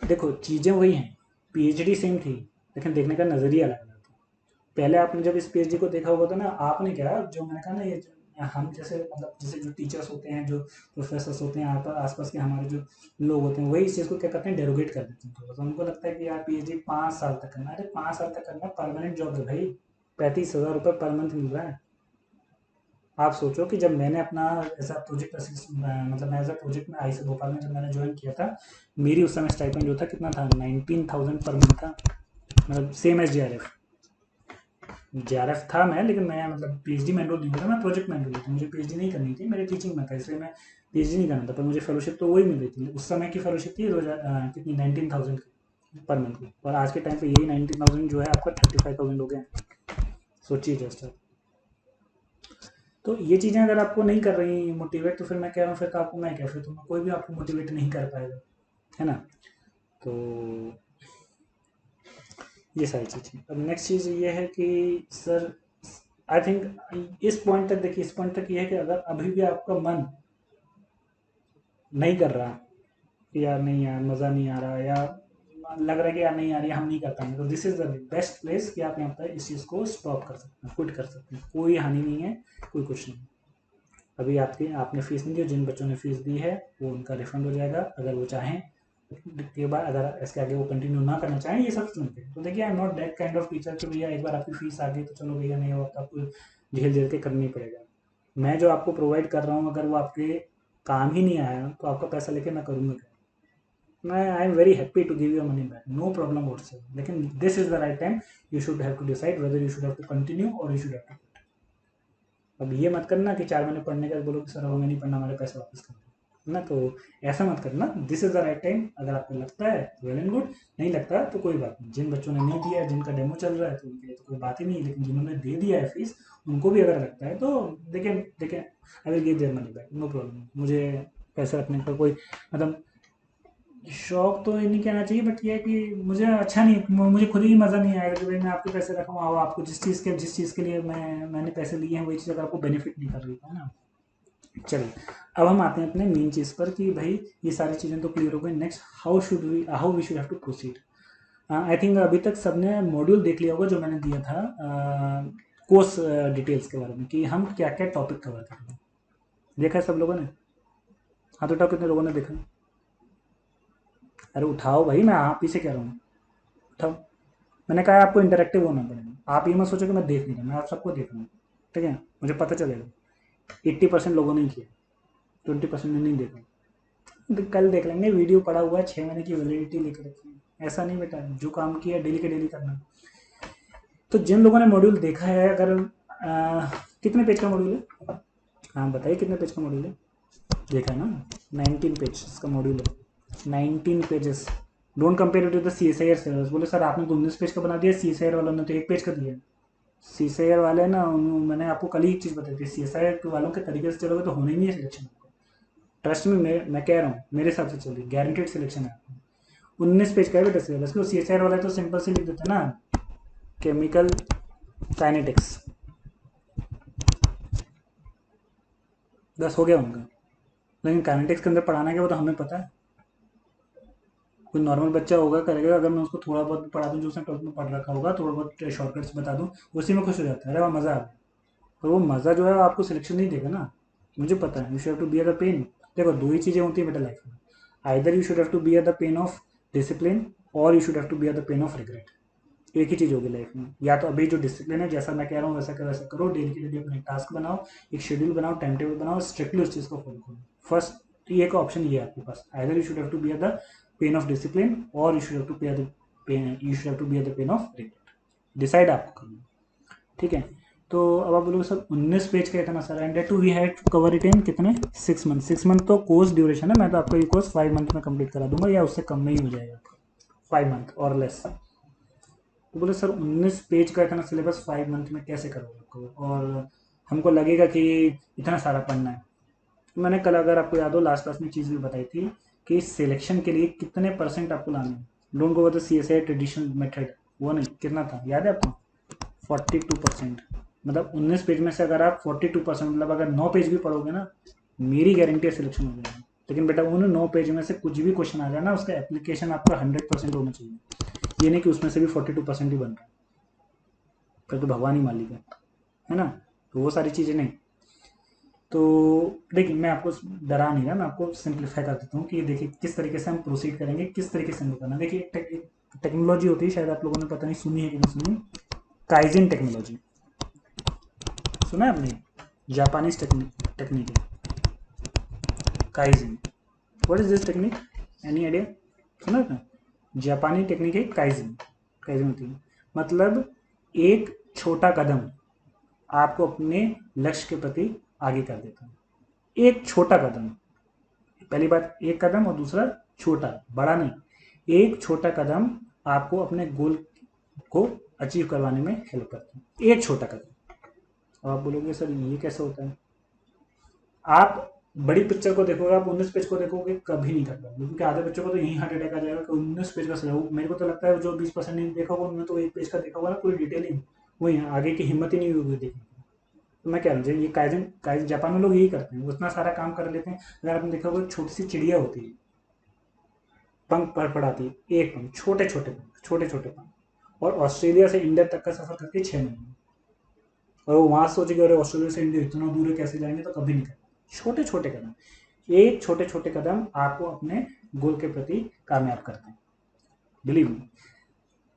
देखो चीज़ें वही हैं, पीएचडी सेम थी, लेकिन देखने का नज़रिया अलग अलग था। पहले आपने जब इस पीएचडी को देखा होगा तो ना, आपने क्या, जो मैंने कहा ना, ये हम जैसे, मतलब जैसे जो टीचर्स होते हैं, जो प्रोफेसर्स होते हैं, आसपास के हमारे जो लोग होते हैं, वही इस चीज़ को क्या करते हैं, डेरोगेट कर देते हैं थोड़ा सा। उनको लगता है कि यार पीएचडी 5 साल तक करना है। अरे 5 साल तक करना, परमानेंट जॉब है भाई, 35,000 रुपये पर मंथ मिल रहा है। आप सोचो कि जब मैंने अपना ऐसा प्रोजेक्ट मतलब मैं एज अ प्रोजेक्ट में आई से भोपाल में जब मैंने ज्वाइन किया था, मेरी उस समय स्टाइपेंड जो था कितना था, 19,000 पर मंथ था। मतलब सेम एज जेआरएफ। जेआरएफ था मैं, लेकिन मैं मतलब पीएचडी में एनरोल नहीं हुआ था, मैं प्रोजेक्ट में एनरोल हुआ था। मुझे पीएचडी नहीं करनी थी, मेरी टीचिंग में था, इसलिए मैं पीएचडी नहीं करना था, पर मुझे फेलोशिप तो वही मिल रही थी। उस समय की फेलोशिप थी 2000 कितनी, 19,000 पर मंथ की। और आज के टाइम पे यही 19,000 जो है आपका 35,000 हो गया। सोचिए जस्ट। तो ये चीज़ें अगर आपको नहीं कर रही मोटिवेट, तो फिर मैं कह रहा हूँ, फिर तो आपको मैं क्या, फिर तो कोई भी आपको मोटिवेट नहीं कर पाएगा, है ना? तो ये सारी चीज़ें। अब नेक्स्ट चीज़ ये है कि सर, आई थिंक इस पॉइंट तक देखिए, इस पॉइंट तक ये है कि अगर अभी भी आपका मन नहीं कर रहा कि यार नहीं यार मज़ा नहीं आ रहा, या लग रहा है कि यार नहीं यार ये हम नहीं कर पाएंगे, तो this is the best place कि आप यहाँ पर इस चीज़ को स्टॉप कर सकते हैं, क्विट कर सकते हैं। कोई हानि नहीं है, कोई कुछ नहीं। अभी आपने फीस नहीं दी, जिन बच्चों ने फीस दी है वो उनका रिफंड हो जाएगा, अगर वो चाहें के बाद, अगर इसके आगे वो कंटिन्यू ना करना चाहें ये सब सुनते हैं, तो देखिए आई am not that kind of teacher कि भैया एक बार आपकी फीस आ गई तो चलो भैया नहीं, वो आपको झेल झेल के करना ही पड़ेगा। मैं जो आपको प्रोवाइड कर रहा हूँ, अगर वो आपके काम ही नहीं आया तो आपका पैसा लेके मैं करूँगा क्या? मैं I am very happy to give you money back, no problem whatsoever, लेकिन this is the right time, you should have to decide whether you should have to continue और यू शुड हैव टू। अब ये मत करना कि 4 महीने पढ़ने का बोलो कि सर हमें नहीं पढ़ना, हमारे पैसे वापस कर दो ना, तो ऐसा मत करना। This is the right time, अगर आपको लगता है वेल एंड गुड, नहीं लगता तो कोई बात नहीं। जिन बच्चों ने नहीं दिया है, जिनका डेमो चल रहा है, तो उनके लिए तो कोई बात ही नहीं, लेकिन जिन्होंने दे दिया है फीस, उनको भी अगर लगता है तो देखें देखें, I will give their money back, no problem. मुझे पैसे रखने का कोई मतलब शौक तो ये नहीं कहना चाहिए, बट ये है कि मुझे अच्छा नहीं, मुझे खुद ही मज़ा नहीं आएगा कि भाई मैं आपके पैसे रखूँ और आपको जिस चीज़ के लिए मैंने पैसे लिए हैं वही चीज़ अगर आपको बेनिफिट नहीं कर रही है ना। चलिए, अब हम आते हैं अपने मेन चीज़ पर कि भाई ये सारी चीज़ें तो क्लियर हो गई। Next, how we should have to proceed. I think अभी तक सबने मॉड्यूल देख लिया होगा जो मैंने दिया था कोर्स डिटेल्स के बारे में, कि हम क्या क्या टॉपिक कवर करेंगे। देखा है सब लोगों ने? हाथ उठाओ कितने लोगों ने देखा। अरे उठाओ भाई, मैं आप ही से कह रहा हूँ, उठाओ। मैंने कहा आपको इंटरेक्टिव होना पड़ेगा, आप ये मत सोचो कि मैं देख नहीं रहा, मैं आप सबको देख रहा हूँ। ठीक है, मुझे पता चलेगा 80% लोगों ने किया, 20% ने नहीं देखा। तो कल देख लेंगे, वीडियो पड़ा हुआ है, 6 महीने की वैलिडिटी लेकर रखी है। ऐसा नहीं बेटा, जो काम किया डेली के डेली करना। तो जिन लोगों ने मॉड्यूल देखा है, अगर कितने पेज का मॉड्यूल है? हाँ बताइए कितने पेज का मॉड्यूल है? देखा है ना, 19 पेज का मॉड्यूल है, 19 pages. Don't compare it with the C S I R syllabus. बोले सर आपने तो 19 पेज का बना दिया, सी एस आई आर वालों ने तो 1 पेज का दिया। सी एस आई आर वाले ना, मैंने आपको कल ही एक चीज़ बताई थी, सी एस आई आर वालों के तरीके से चलोगे तो होने ही नहीं है सिलेक्शन। ट्रस्ट में, मैं कह रहा हूँ मेरे हिसाब से चलिए, गारंटेड सिलेक्शन है आपको। 19 पेज का है बेटा सिलेबस, को सी एस आई आर वाला तो सिंपल से लिख देते ना, केमिकल काइनेटिक्स, बस हो गया उनका। लेकिन काइनेटिक्स के अंदर पढ़ाना क्या वो तो हमें पता है। कोई नॉर्मल बच्चा होगा करेगा, अगर मैं उसको थोड़ा बहुत पढ़ा दूँ जो उसने 12th में पढ़ रखा होगा, थोड़ा बहुत शॉर्टकट्स बता दूँ, उसी में खुश हो जाता है, अरे वह मज़ा आ गया। पर वो मज़ा जो है आपको सिलेक्शन नहीं देगा ना, मुझे पता है। You should have to bear the pain. देखो दो ही चीज़ें होती है बेटा लाइफ में, either you should have to bear the pain of discipline और you should have to bear the pain of regret. एक ही चीज़ होगी लाइफ में, या तो अभी जो डिसिप्लिन है जैसा मैं कह रहा हूँ वैसा करो, डेली के डेली अपने टास्क बनाओ, एक शेड्यूल बनाओ, टाइम टेबल बनाओ, स्ट्रिक्टली उस चीज़ को फॉलो करो। फर्स्ट ये का ऑप्शन ये है आपके पास, either you should have to bear the pain of discipline और you should have to bear the pain, you should have to bear the pain of regret. Decide आपको करना। ठीक है, तो अब आप बोलोगे सर 19 पेज का इतना सारा, and to we had to cover it in कितने, 6 मंथ। 6 मंथ तो कोर्स ड्यूरेशन है, मैं तो आपको ये कोर्स 5 मंथ में कंप्लीट करा दूंगा या उससे कम में ही हो जाएगा, 5 मंथ और लेस। तो बोले सर 19 पेज का इतना सिलेबस 5 मंथ में कैसे करोगे आपको, और हमको लगेगा कि इतना सारा पढ़ना है। तो मैंने कल, अगर आपको याद हो, लास्ट क्लास में चीज़ भी बताई थी कि सिलेक्शन के लिए कितने परसेंट आपको लाने हैं। Don't go with the C S I traditional method, वो नहीं, कितना था याद है आपको? 42%। मतलब 19 पेज में से अगर आप 42%, मतलब अगर 9 पेज भी पढ़ोगे ना, मेरी गारंटी है सिलेक्शन हो जाएगा। लेकिन बेटा उन 9 पेज में से कुछ भी क्वेश्चन आ जाए ना, उसका एप्लीकेशन आपका 100% होना चाहिए। ये नहीं कि उसमें से भी 42% ही बन रहा है, फिर तो भगवान ही मालिक है ना। तो वो सारी चीज़ें नहीं। तो देखिए, मैं आपको डरा नहीं रहा, मैं आपको सिंप्लीफाई कर देता हूँ कि देखिए किस तरीके से हम प्रोसीड करेंगे, किस तरीके से हम करना। देखिए एक टेक्नोलॉजी होती है, शायद आप लोगों ने पता नहीं सुनी है कि नहीं सुनी, काइजिन टेक्नोलॉजी। सुना है आपने? जापानीज टेक्निक है kaizen. What is this technique, any idea? सुना है? जापानी टेक्निक है काइजिन। काइजिन होती है मतलब एक छोटा कदम आपको अपने लक्ष्य के प्रति आगे कर देता है। एक छोटा कदम, पहली बात एक कदम, और दूसरा छोटा, बड़ा नहीं। एक छोटा कदम आपको अपने गोल को अचीव करवाने में हेल्प करता है, एक छोटा कदम। अब आप बोलोगे सर ये कैसे होता है? आप बड़ी पिक्चर को देखोगे, आप 19 पेज को देखोगे, कभी नहीं कर पाओगे, क्योंकि आधे बच्चों को तो यही हार्ट अटैक आ जाएगा कि 19 पेज का सिलेबस। मेरे को तो लगता है जो 20% नहीं देखा होगा उन्होंने तो 1 पेज का देखा होगा ना, पूरी डिटेलिंग, वही आगे की हिम्मत ही नहीं होगी देखने की। तो मैं कह रहा हूँ ये काइजन काइजन जापान में लोग यही करते हैं, वो इतना सारा काम कर लेते हैं। अगर आपने देखा होगा, छोटी सी चिड़िया होती है, पंख फड़फड़ाती है, एक पंख, छोटे छोटे पंख, छोटे छोटे पंख, और ऑस्ट्रेलिया से इंडिया तक का सफर करती है 6 महीने। और वो वहां सोचेगी अरे ऑस्ट्रेलिया से इंडिया इतना दूर है कैसे जाएंगे, तो कभी नहीं करना। छोटे छोटे कदम, एक छोटे छोटे कदम आपको अपने गोल के प्रति कामयाब करते हैं। Believe me,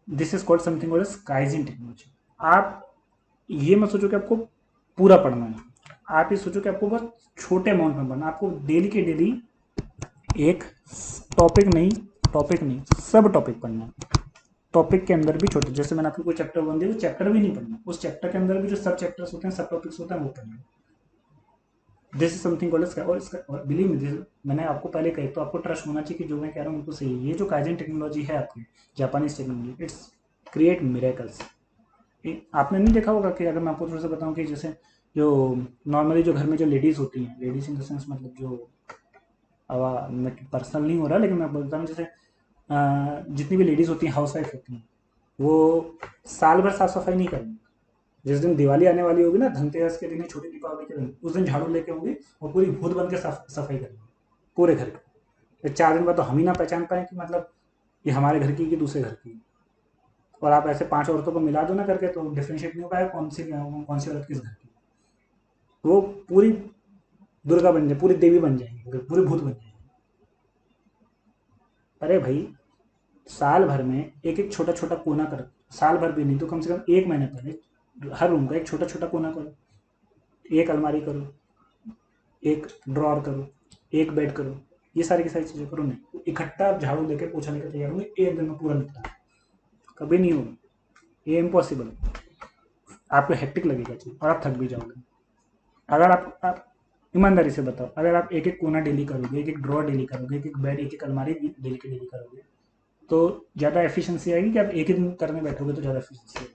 this is called something called kaizen technology. आप ये मत सोचो कि आपको पूरा पढ़ना है, आप ये सोचो कि आपको बस छोटे अमाउंट में पढ़ना। आपको डेली के डेली एक टॉपिक नहीं सब टॉपिक पढ़ना है। टॉपिक के अंदर भी छोटे, जैसे मैंने आपको कोई चैप्टर बन दिया, तो चैप्टर भी नहीं पढ़ना, उस चैप्टर के अंदर भी जो सब चैप्टर्स होते हैं, सब टॉपिक्स होते हैं, वो पढ़ना। दिस इज समथिंग कॉल्ड, और इसका बिलीव मी, मैंने आपको पहले कही, तो आपको ट्रस्ट होना चाहिए कि जो मैं कह रहा हूँ बिल्कुल सही है। ये जो काइजन टेक्नोलॉजी है आपकी, Japanese technology, it's create miracles. आपने नहीं देखा होगा कि, अगर मैं आपको थोड़ा सा बताऊं कि जैसे जो नॉर्मली जो घर में जो लेडीज़ होती हैं, लेडीज़ इन द सेंस मतलब जो अब मैं पर्सनल नहीं हो रहा, लेकिन मैं बोलता हूँ जैसे जितनी भी लेडीज़ होती हैं, हाउस वाइफ होती हैं, वो साल भर साफ सफाई नहीं करेंगी। जिस दिन दिवाली आने वाली होगी ना, धनतेरस के दिन, छोटी दीपावली के दिन, उस दिन झाड़ू लेके होंगे और पूरी भूत बन के सफाई करेंगे पूरे घर की। 4 दिन बाद तो हम ही ना पहचान पाए कि मतलब ये हमारे घर की कि दूसरे घर की। और आप ऐसे 5 औरतों को मिला दो ना करके, तो डिफ्रेंशिएट नहीं हो पाएगा कौन सी औरत किस घर की। वो पूरी दुर्गा बन जाए, पूरी देवी बन जाएंगी, पूरी भूत बन जाएंगी। अरे भाई, साल भर में एक एक छोटा छोटा कोना करो। साल भर भी नहीं तो कम से कम 1 महीने पहले हर रूम का एक छोटा छोटा कोना करो, एक अलमारी करो, एक ड्रॉर करो, एक बेड करो। ये सारी की सारी चीजें करो। नहीं इकट्ठा आप झाड़ू लेके पोछा लेके तैयार होंगे, 1 दिन में पूरा निपटा, कभी नहीं होगा। ये इम्पॉसिबल। आपको हेक्टिक लगेगा चीज और आप थक भी जाओगे। अगर आप ईमानदारी से बताओ, अगर आप एक एक कोना डेली करोगे, एक एक ड्रॉर डेली करोगे, एक एक बेड, एक एक अलमारी डेली के डेली करोगे, तो ज़्यादा एफिशिएंसी आएगी कि आप एक ही दिन करने बैठोगे तो ज़्यादा एफिशिएंसी आएगी।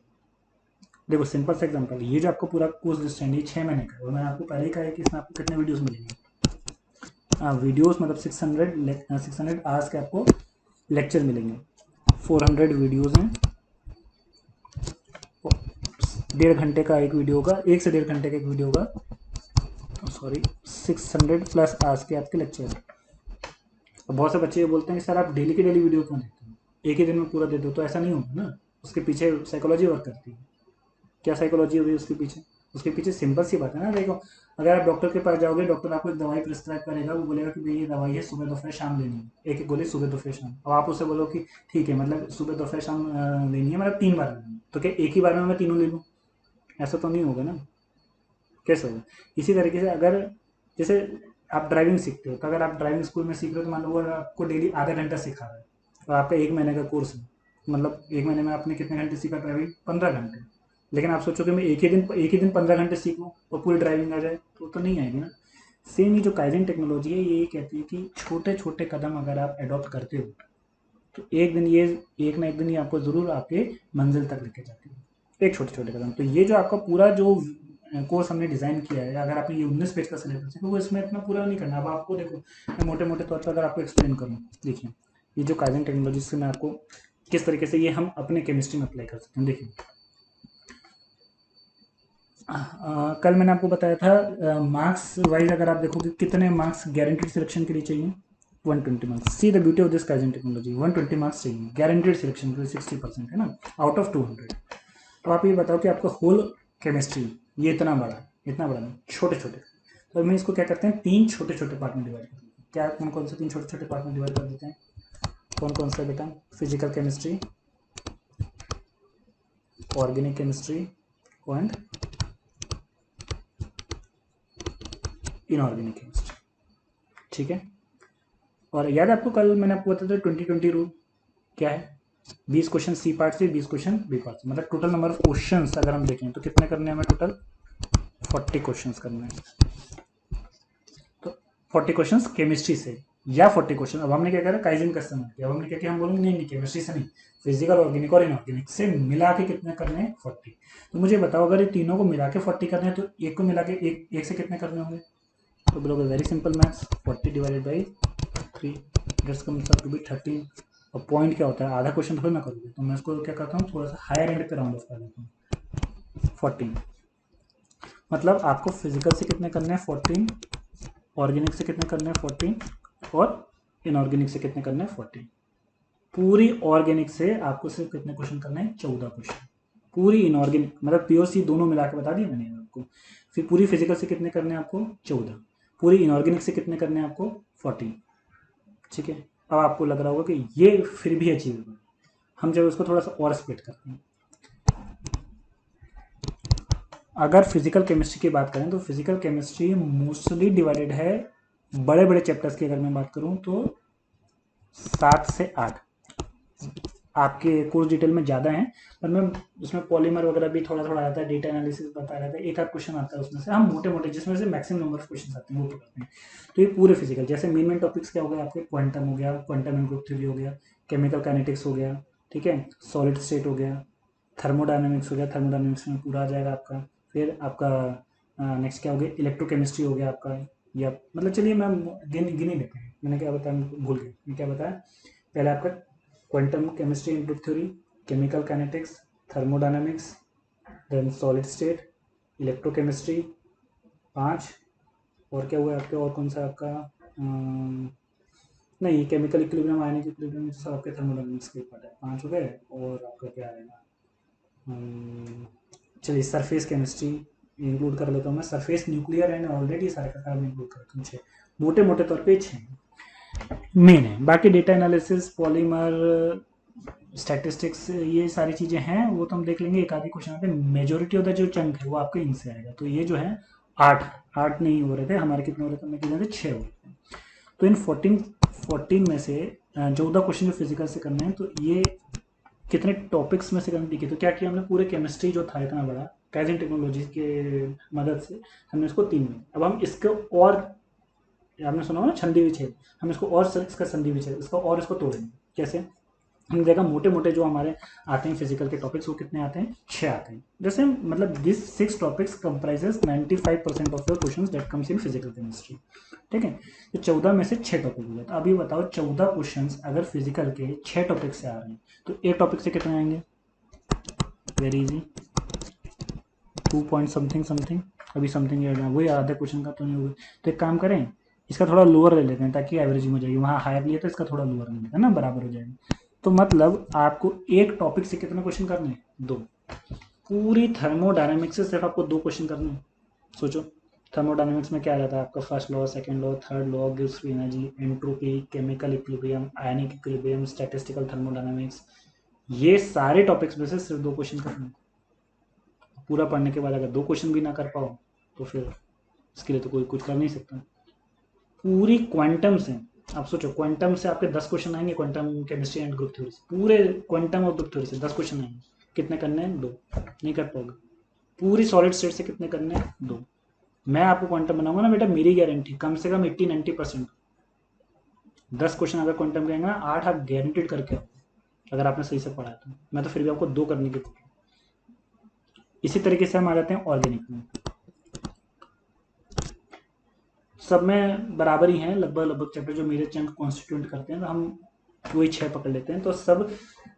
देखो सिंपल सा एग्जांपल, ये जो आपको पूरा कोर्स डिस्टेंड, ये 6 महीने का है, और मैंने आपको पहले ही कहा है कि इसमें आपको कितने वीडियोस मिलेंगे। वीडियोस मतलब 600 आवर्स के आपको लेक्चर मिलेंगे। 400 वीडियोस हैं, 1.5 घंटे का एक वीडियो होगा, 1 से 1.5 घंटे का एक वीडियो होगा, सॉरी 600+ आवर्स के आपके लेक्चर हैं। अब बहुत से बच्चे ये बोलते हैं कि सर आप डेली की डेली वीडियो क्यों देते हो, एक ही दिन में पूरा दे दो, तो ऐसा नहीं होगा ना। उसके पीछे साइकोलॉजी वर्क करती है। क्या साइकोलॉजी होगी उसके पीछे? उसके पीछे सिंपल सी बात है ना। देखो, अगर आप डॉक्टर के पास जाओगे, डॉक्टर आपको एक दवाई प्रिस्क्राइब करेगा, वो बोलेगा कि भाई ये दवाई है, सुबह दोपहर शाम लेनी है, एक एक गोली सुबह दोपहर शाम। अब आप उससे बोलो कि ठीक है, मतलब सुबह दोपहर शाम लेनी है, मतलब 3 बार लेनी है, तो क्या एक ही बार में मैं तीनों ले लूँ? ऐसा तो नहीं होगा ना। कैसे होगा? इसी तरीके से अगर जैसे आप ड्राइविंग सीखते हो, तो अगर आप ड्राइविंग स्कूल में सीख रहे हो, तो मान लो वो आपको डेली आधा घंटा सिखा रहा है, और आपका 1 महीने का कोर्स है, मतलब 1 महीने में आपने कितने घंटे सीखा ड्राइविंग? 15 घंटे। लेकिन आप सोचो कि मैं एक ही दिन 15 घंटे सीखूं और पूरी ड्राइविंग आ जाए, तो नहीं आएगी ना। सेम ही जो काइजन टेक्नोलॉजी है, ये कहती है कि छोटे छोटे कदम अगर आप अडॉप्ट करते हो, तो एक दिन ये, एक ना एक दिन ये आपको ज़रूर आपके मंजिल तक लेके जाती है। एक छोटे छोटे कदम। तो ये जो आपका पूरा जो कोर्स हमने डिज़ाइन किया है, अगर आपने ये 19 पेज का सिलेबस है, तो वो इसमें इतना पूरा नहीं करना। अब आपको देखो, मैं मोटे मोटे तौर पर अगर आपको एक्सप्लेन करूँ, देखिए ये जो काइजन टेक्नोलॉजी से मैं आपको किस तरीके से ये हम अपने केमिस्ट्री में अप्लाई कर सकते हैं। देखिए कल मैंने आपको बताया था मार्क्स वाइज अगर आप देखोगे कितने मार्क्स गारंटीड सिलेक्शन के लिए चाहिए, 120 marks. See the beauty of this kaizen technology, 120 marks चाहिए गारंटीड सिलेक्शन के लिए, 60% है ना, आउट ऑफ 200। तो आप ये बताओ कि आपका होल केमिस्ट्री ये इतना बड़ा नहीं, छोटे छोटे। तो मैं इसको क्या करते हैं, 3 छोटे छोटे पार्ट में डिवाइड कर देते हैं। क्या कौन कौन से 3 छोटे छोटे पार्ट में डिवाइड कर देते हैं? कौन कौन सा बेटा? Physical chemistry, organic chemistry and inorganic chemistry. ठीक है। और याद है आपको, कल मैंने आपको बताया था 20-20 रूल क्या है? 20 क्वेश्चन सी पार्ट से, 20 क्वेश्चन बी पार्ट से, मतलब टोटल नंबर ऑफ क्वेश्चन अगर हम देखें तो कितने करने हैं हमें? टोटल 40 क्वेश्चन करने हैं। तो 40 क्वेश्चन केमिस्ट्री से, या 40 क्वेश्चन, अब हमने क्या करा, काइजन का इस्तेमाल किया। अब हमने क्या किया, हम बोलेंगे नहीं नहीं केमिस्ट्री से नहीं, फिजिकल, ऑर्गेनिक और इनऑर्गेनिक से मिला के कितने करने हैं? 40। तो मुझे बताओ, अगर ये तीनों को मिला के 40 करने हैं, तो एक को मिला के एक से कितने करने होंगे? तो बोलोगे very simple maths, 40 divided by 3, that's comes up to be 13। और पॉइंट क्या होता है, आधा क्वेश्चन थोड़ी ना करोगे, तो मैं इसको क्या करता हूँ, थोड़ा सा हायर एंड पे राउंड ऑफ कर देता हूँ, 14। मतलब आपको फिजिकल से कितने करने हैं? 14। ऑर्गेनिक से कितने करने हैं? 14। और इनऑर्गेनिक से कितने करने हैं? 14। पूरी ऑर्गेनिक से आपको सिर्फ कितने क्वेश्चन करने हैं? 14 क्वेश्चन। पूरी इनऑर्गेनिक मतलब पी और सी दोनों मिला के बता दिया मैंने आपको। फिर पूरी फिजिकल से कितने करने हैं आपको? 14। पूरी इनऑर्गेनिक से कितने करने हैं आपको? 14। ठीक है। अब आपको लग रहा होगा कि ये फिर भी अचीवेबल। हम जब उसको थोड़ा सा और स्प्लिट करते हैं, अगर फिजिकल केमिस्ट्री की बात करें, तो फिजिकल केमिस्ट्री मोस्टली डिवाइडेड है, बड़े बड़े चैप्टर्स की अगर मैं बात करूं तो 7 से 8। आपके कोर्स डिटेल में ज़्यादा हैं, पर मैं उसमें पॉलीमर वगैरह भी थोड़ा थोड़ा आता है, डेटा एनालिसिस बता रहता है, एक आध क्वेश्चन आता है उसमें से, हम मोटे मोटे जिसमें से मैक्सिमम नंबर ऑफ क्वेश्चन आते हैं वो पढ़ते हैं। तो ये पूरे फिजिकल, जैसे मेन टॉपिक्स क्या हो गए आपके? क्वांटम हो गया, क्वांटम एंड ग्रुप थ्योरी हो गया, केमिकल काइनेटिक्स हो गया, ठीक है, सॉलिड स्टेट हो गया, थर्मोडायनेमिक्स हो गया, थर्मोडायनेमिक्स में पूरा आ जाएगा आपका। फिर आपका नेक्स्ट क्या हो गया? इलेक्ट्रोकेमिस्ट्री हो गया आपका, या मतलब चलिए मैं गिन ही लेते हैं। मैंने क्या बताया, भूल गया मैं क्या बताया। पहले आपका quantum chemistry in group theory, chemical kinetics, thermodynamics, then solid state, electrochemistry 5। और क्या हुआ है आपके, और कौन सा आपका नहीं, केमिकल इक्विलिब्रियम, आयनिक इक्विलिब्रियम, सब आपके थर्मोडायनामिक्स के पार्ट है, 5 हो गए। और आपका क्या आएगा, चलिए सरफेस केमिस्ट्री इंक्लूड कर लेता हूँ मैं, सरफेस न्यूक्लियर एंड ऑलरेडी सारे का सारा इंक्लूड कर लेता हूँ, 6 मोटे मोटे तौर पे 6 मेन है। बाकी डेटा एनालिसिस, पॉलीमर, स्टैटिस्टिक्स, ये सारी चीज़ें हैं, वो तो हम देख लेंगे, एक आधी क्वेश्चन आते हैं। मेजोरिटी ऑफ द जो चंक है वो आपके इनसे आएगा। तो ये जो है 8 8 नहीं हो रहे थे हमारे, कितने हो रहे थे, हमें कितने थे, 6 हो रहे थे। तो इन 14 में से 14 क्वेश्चन जो फिजिकल से करने हैं, तो ये कितने टॉपिक्स में से करने दिखे। तो क्या किया हमने, पूरे केमिस्ट्री जो था इतना बड़ा, काइजन टेक्नोलॉजी के मदद से हमने इसको 3 में, अब हम इसको और, आपने सुना हो ना संधि विच्छेद, हम इसको और इसका संधि विच्छेद, इसको और इसको तोड़ेंगे। कैसे, हमने देखा मोटे मोटे जो हमारे आते हैं फिजिकल के टॉपिक्स, वो कितने आते हैं, 6 आते हैं। जैसे मतलब this 6 topics comprises 95% of the questions that comes in physical chemistry. ठीक है, तो 14 में से 6 टॉपिक हो गए। तो अभी बताओ 14 क्वेश्चंस अगर फिजिकल के 6 टॉपिक से आ रहे हैं, तो एक टॉपिक से कितने आएंगे, very easy, 2 point something something, अभी समथिंग ऐड है वही, आधा क्वेश्चन का तो नहीं हुआ। तो एक काम करें, इसका थोड़ा लोअर ले लेते हैं ताकि एवरेजिंग हो जाएगी, वहाँ हायर लिया तो इसका थोड़ा लोअर ले लेते हैं ना, बराबर हो जाएगा। तो मतलब आपको एक टॉपिक से कितने क्वेश्चन करने हैं, 2। पूरी थर्मोडायनेमिक्स से सिर्फ आपको 2 क्वेश्चन करने हैं। सोचो थर्मोडायनेमिक्स में क्या रहता है आपका, first law, second law, third law, gives free energy, entropy, chemical equilibrium, ionic equilibrium, statistical thermodynamics, ये सारे टॉपिक्स में से सिर्फ 2 क्वेश्चन करने हैं। पूरा पढ़ने के बाद अगर 2 क्वेश्चन भी ना कर पाओ तो फिर इसके लिए तो कोई कुछ कर नहीं सकता। पूरी क्वांटम से, आप सोचो क्वांटम से आपके 10 क्वेश्चन आएंगे, quantum chemistry and group theory से, पूरे क्वांटम और ग्रुप थ्योरी से 10 क्वेश्चन आएंगे। कितने करने हैं, 2, नहीं कर पाओगे। पूरी सॉलिड स्टेट से कितने करने हैं, 2। मैं आपको क्वांटम बनाऊंगा ना बेटा, मेरी गारंटी कम से कम 80-90%। 10 क्वेश्चन अगर क्वांटम के आएंगे ना, 8 आप गारंटेड करके आओ, अगर आपने सही से पढ़ा है तो। मैं तो फिर भी आपको 2 करने की बोल रहा हूँ। इसी तरीके से हम आ जाते हैं ऑर्गेनिक में। सब में बराबर ही हैं लगभग लगभग चैप्टर, जो मेरे चंक कॉन्स्टिट्यूट करते हैं, तो हम वही 6 पकड़ लेते हैं। तो सब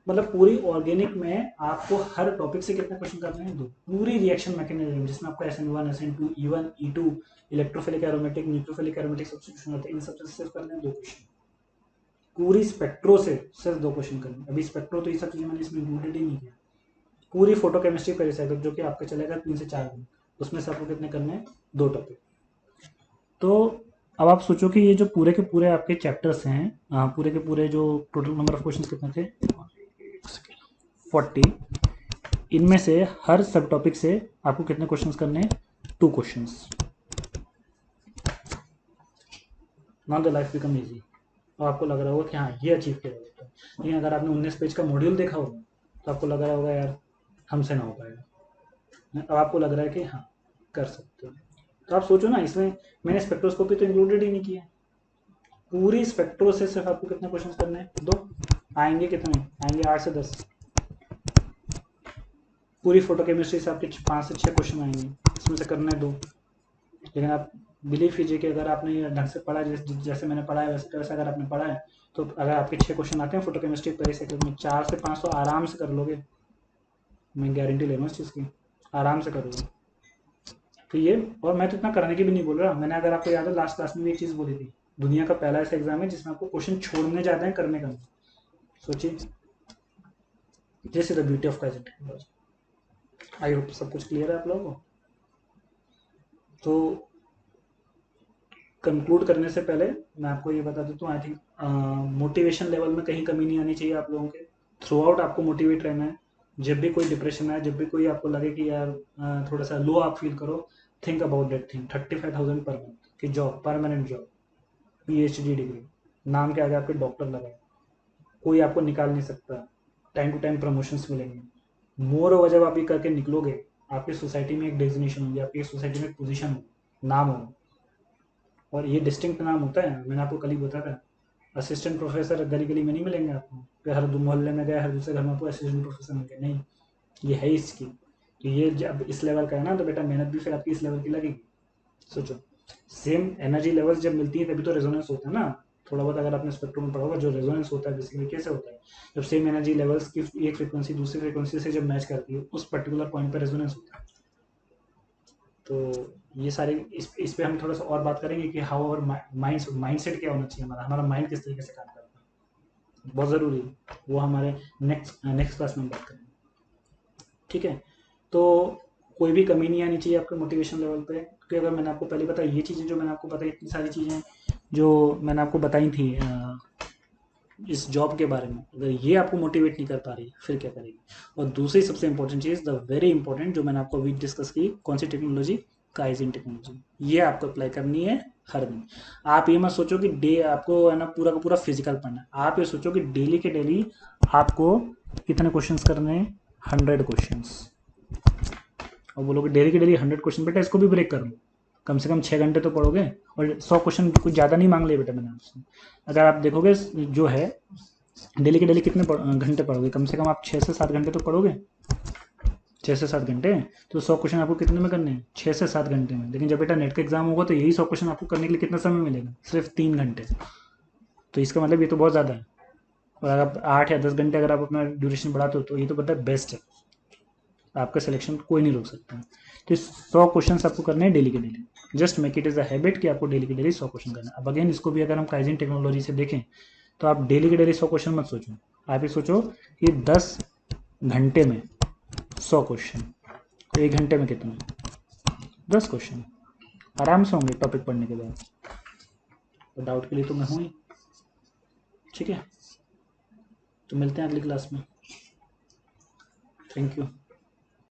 मतलब पूरी ऑर्गेनिक में आपको हर टॉपिक से कितने क्वेश्चन करने हैं, 2। पूरी रिएक्शन मैकेनिज्म जिसमें आपका SN1, SN2, E1, E2, electrophilic aromatic, neutrophilic aromatic substitution होते हैं, इन सबसे सिर्फ करने हैं 2 क्वेश्चन। पूरी स्पेक्ट्रो से सिर्फ 2 क्वेश्चन करने। अभी स्पेक्ट्रो तो ये सब चीजें मैंने इसमें इंक्लूडेड ही नहीं किया। पूरी फोटोकेमिस्ट्री पेरिसाइकिल जो कि आपका चलेगा 3 से 4 दिन, उसमें से आपको कितने करने हैं, 2 टॉपिक। तो अब आप सोचो कि ये जो पूरे के पूरे आपके चैप्टर्स हैं, पूरे के पूरे जो टोटल नंबर ऑफ क्वेश्चंस कितने थे, 40। इनमें से हर सब टॉपिक से आपको कितने क्वेश्चंस करने हैं, 2 questions. Now the life become easy. और आपको लग रहा होगा कि हाँ ये अचीव किया जा सकता है। लेकिन अगर आपने 19 पेज का मॉड्यूल देखा होगा तो आपको लग रहा होगा यार हमसे ना हो पाएगा। अब आपको लग रहा है कि हाँ कर सकते हो। तो आप सोचो ना, इसमें मैंने स्पेक्ट्रोस्कोपी तो इंक्लूडेड ही नहीं किया। पूरी स्पेक्ट्रो से सिर्फ आपको कितने क्वेश्चन करने हैं, 2। आएंगे कितने, आएंगे 8 से 10। पूरी फोटोकेमिस्ट्री से आपके 5 से 6 क्वेश्चन आएंगे, इसमें से करने हैं 2। लेकिन आप बिलीव कीजिए कि अगर आपने ढंग से पढ़ा, जैसे मैंने पढ़ा है वैसे वैसे अगर आपने पढ़ा है, तो अगर आपके 6 क्वेश्चन आते हैं फोटोकेमिस्ट्री पेरिसाइकिल में, 4 से 5 तो आराम से कर लोगे। मैं गारंटी ले रहा हूँ इस चीज़ की, आराम से करोगे। तो ये, और मैं तो इतना करने की भी नहीं बोल रहा। मैंने, अगर आपको याद है, लास्ट क्लास में भी एक चीज़ बोली थी, दुनिया का पहला ऐसा एग्जाम है जिसमें आपको क्वेश्चन छोड़ने जाते हैं, करने का नहीं। सोचिए, this is the beauty of present technology. I hope सब कुछ क्लियर है आप लोगों को। तो कंक्लूड करने से पहले मैं आपको ये बता देता हूँ, आई थिंक मोटिवेशन लेवल में कहीं कमी नहीं आनी चाहिए आप लोगों के। थ्रू आउट आपको मोटिवेट रहना है। जब भी कोई डिप्रेशन आए, जब भी कोई आपको लगे कि यार थोड़ा सा लो आप फील करो, think about that thing, 35,000 per month की job, permanent job, PhD degree, नाम के आगे आपके डॉक्टर लगा है, कोई आपको निकाल नहीं सकता, टाइम टू टाइम प्रमोशंस मिलेंगे। मोर ओवर जब आप ये करके निकलोगे, आपकी सोसाइटी में एक डेजिग्नेशन होगी, आपकी सोसाइटी में एक पोजीशन होगी, नाम होगा। और ये डिस्टिंक्ट नाम होता है, मैंने आपको कल ही बताया था। असिस्टेंट प्रोफेसर गली गली में नहीं मिलेंगे आपको, कि हर मोहल्ले में गए, हर दूसरे घर में आपको असिस्टेंट प्रोफेसर मिल गए, नहीं। ये है इसकी। तो ये जब इस लेवल का है ना, तो बेटा मेहनत भी फिर आपकी इस लेवल की लगेगी। सोचो, सेम एनर्जी लेवल्स जब मिलती है तभी तो रेजोनेंस होता है ना। थोड़ा बहुत अगर आपने स्पेक्ट्रम में पढ़ा होगा, जो रेजोनेंस होता है बेसिकली कैसे होता है, जब सेम एनर्जी लेवल्स की एक फ्रीक्वेंसी दूसरी फ्रीक्वेंसी से जब मैच करती है उस पर्टिकुलर पॉइंट पर रेजोनेंस होता है। तो ये सारे इस पे हम थोड़ा सा और बात करेंगे कि हाउ अवर माइंड सेट क्या होना चाहिए, हमारा हमारा माइंड किस तरीके से काम करता है, बहुत ज़रूरी है वो हमारे नेक्स्ट क्लास में हम बात करेंगे। ठीक है, तो कोई भी कमी नहीं आनी चाहिए आपके मोटिवेशन लेवल पे, क्योंकि अगर मैंने आपको पहले बताया ये चीज़ें जो मैंने आपको बताई, इतनी सारी चीज़ें जो मैंने आपको बताई थी इस जॉब के बारे में, अगर ये आपको मोटिवेट नहीं कर पा रही फिर क्या करेगी। और दूसरी सबसे important cheese, the very important, जो मैंने आपको अभी डिस्कस की, कौन सी टेक्नोलॉजी, काइजिन टेक्नोलॉजी, ये आपको अप्लाई करनी है हर दिन। आप ये मत सोचो कि डे आपको है ना पूरा का पूरा फिजिकल पढ़ना है, आप ये सोचो कि डेली के डेली आपको कितने क्वेश्चंस करने हैं, 100 क्वेश्चंस। और बोलोगे डेली के डेली 100 क्वेश्चन, बेटा इसको भी ब्रेक कर लो, कम से कम 6 घंटे तो पढ़ोगे। और 100 क्वेश्चन कुछ ज़्यादा नहीं मांग लिए बेटा मैंने आपसे। अगर आप देखोगे जो है डेली के डेली कितने घंटे पढ़ोगे, कम से कम आप 6 से 7 घंटे तो पढ़ोगे, 6 से 7 घंटे। तो 100 क्वेश्चन आपको कितने में करने हैं, 6 से 7 घंटे में। लेकिन जब बेटा नेट का एग्जाम होगा तो यही 100 क्वेश्चन आपको करने के लिए कितना समय मिलेगा, सिर्फ 3 घंटे। तो इसका मतलब ये तो बहुत ज़्यादा है। और अगर आप 8 या 10 घंटे अगर आप अपना ड्यूरेशन बढ़ाते हो तो ये तो बेटा बेस्ट है, आपका सिलेक्शन कोई नहीं रोक सकता। तो 100 क्वेश्चन आपको करने हैं डेली के daily, just make it is a habit कि आपको डेली के डेली 100 क्वेश्चन करना है। अब अगेन इसको भी अगर हम काइजिन टेक्नोलॉजी से देखें तो आप डेली के डेली 100 क्वेश्चन मत सोचो, आप ये सोचो कि 10 घंटे में 100 क्वेश्चन, तो 1 घंटे में कितने, 10 क्वेश्चन आराम से होंगे टॉपिक पढ़ने के बाद। तो डाउट के लिए तो मैं हूँ ही। ठीक है, तो मिलते हैं अगली क्लास में। Thank you.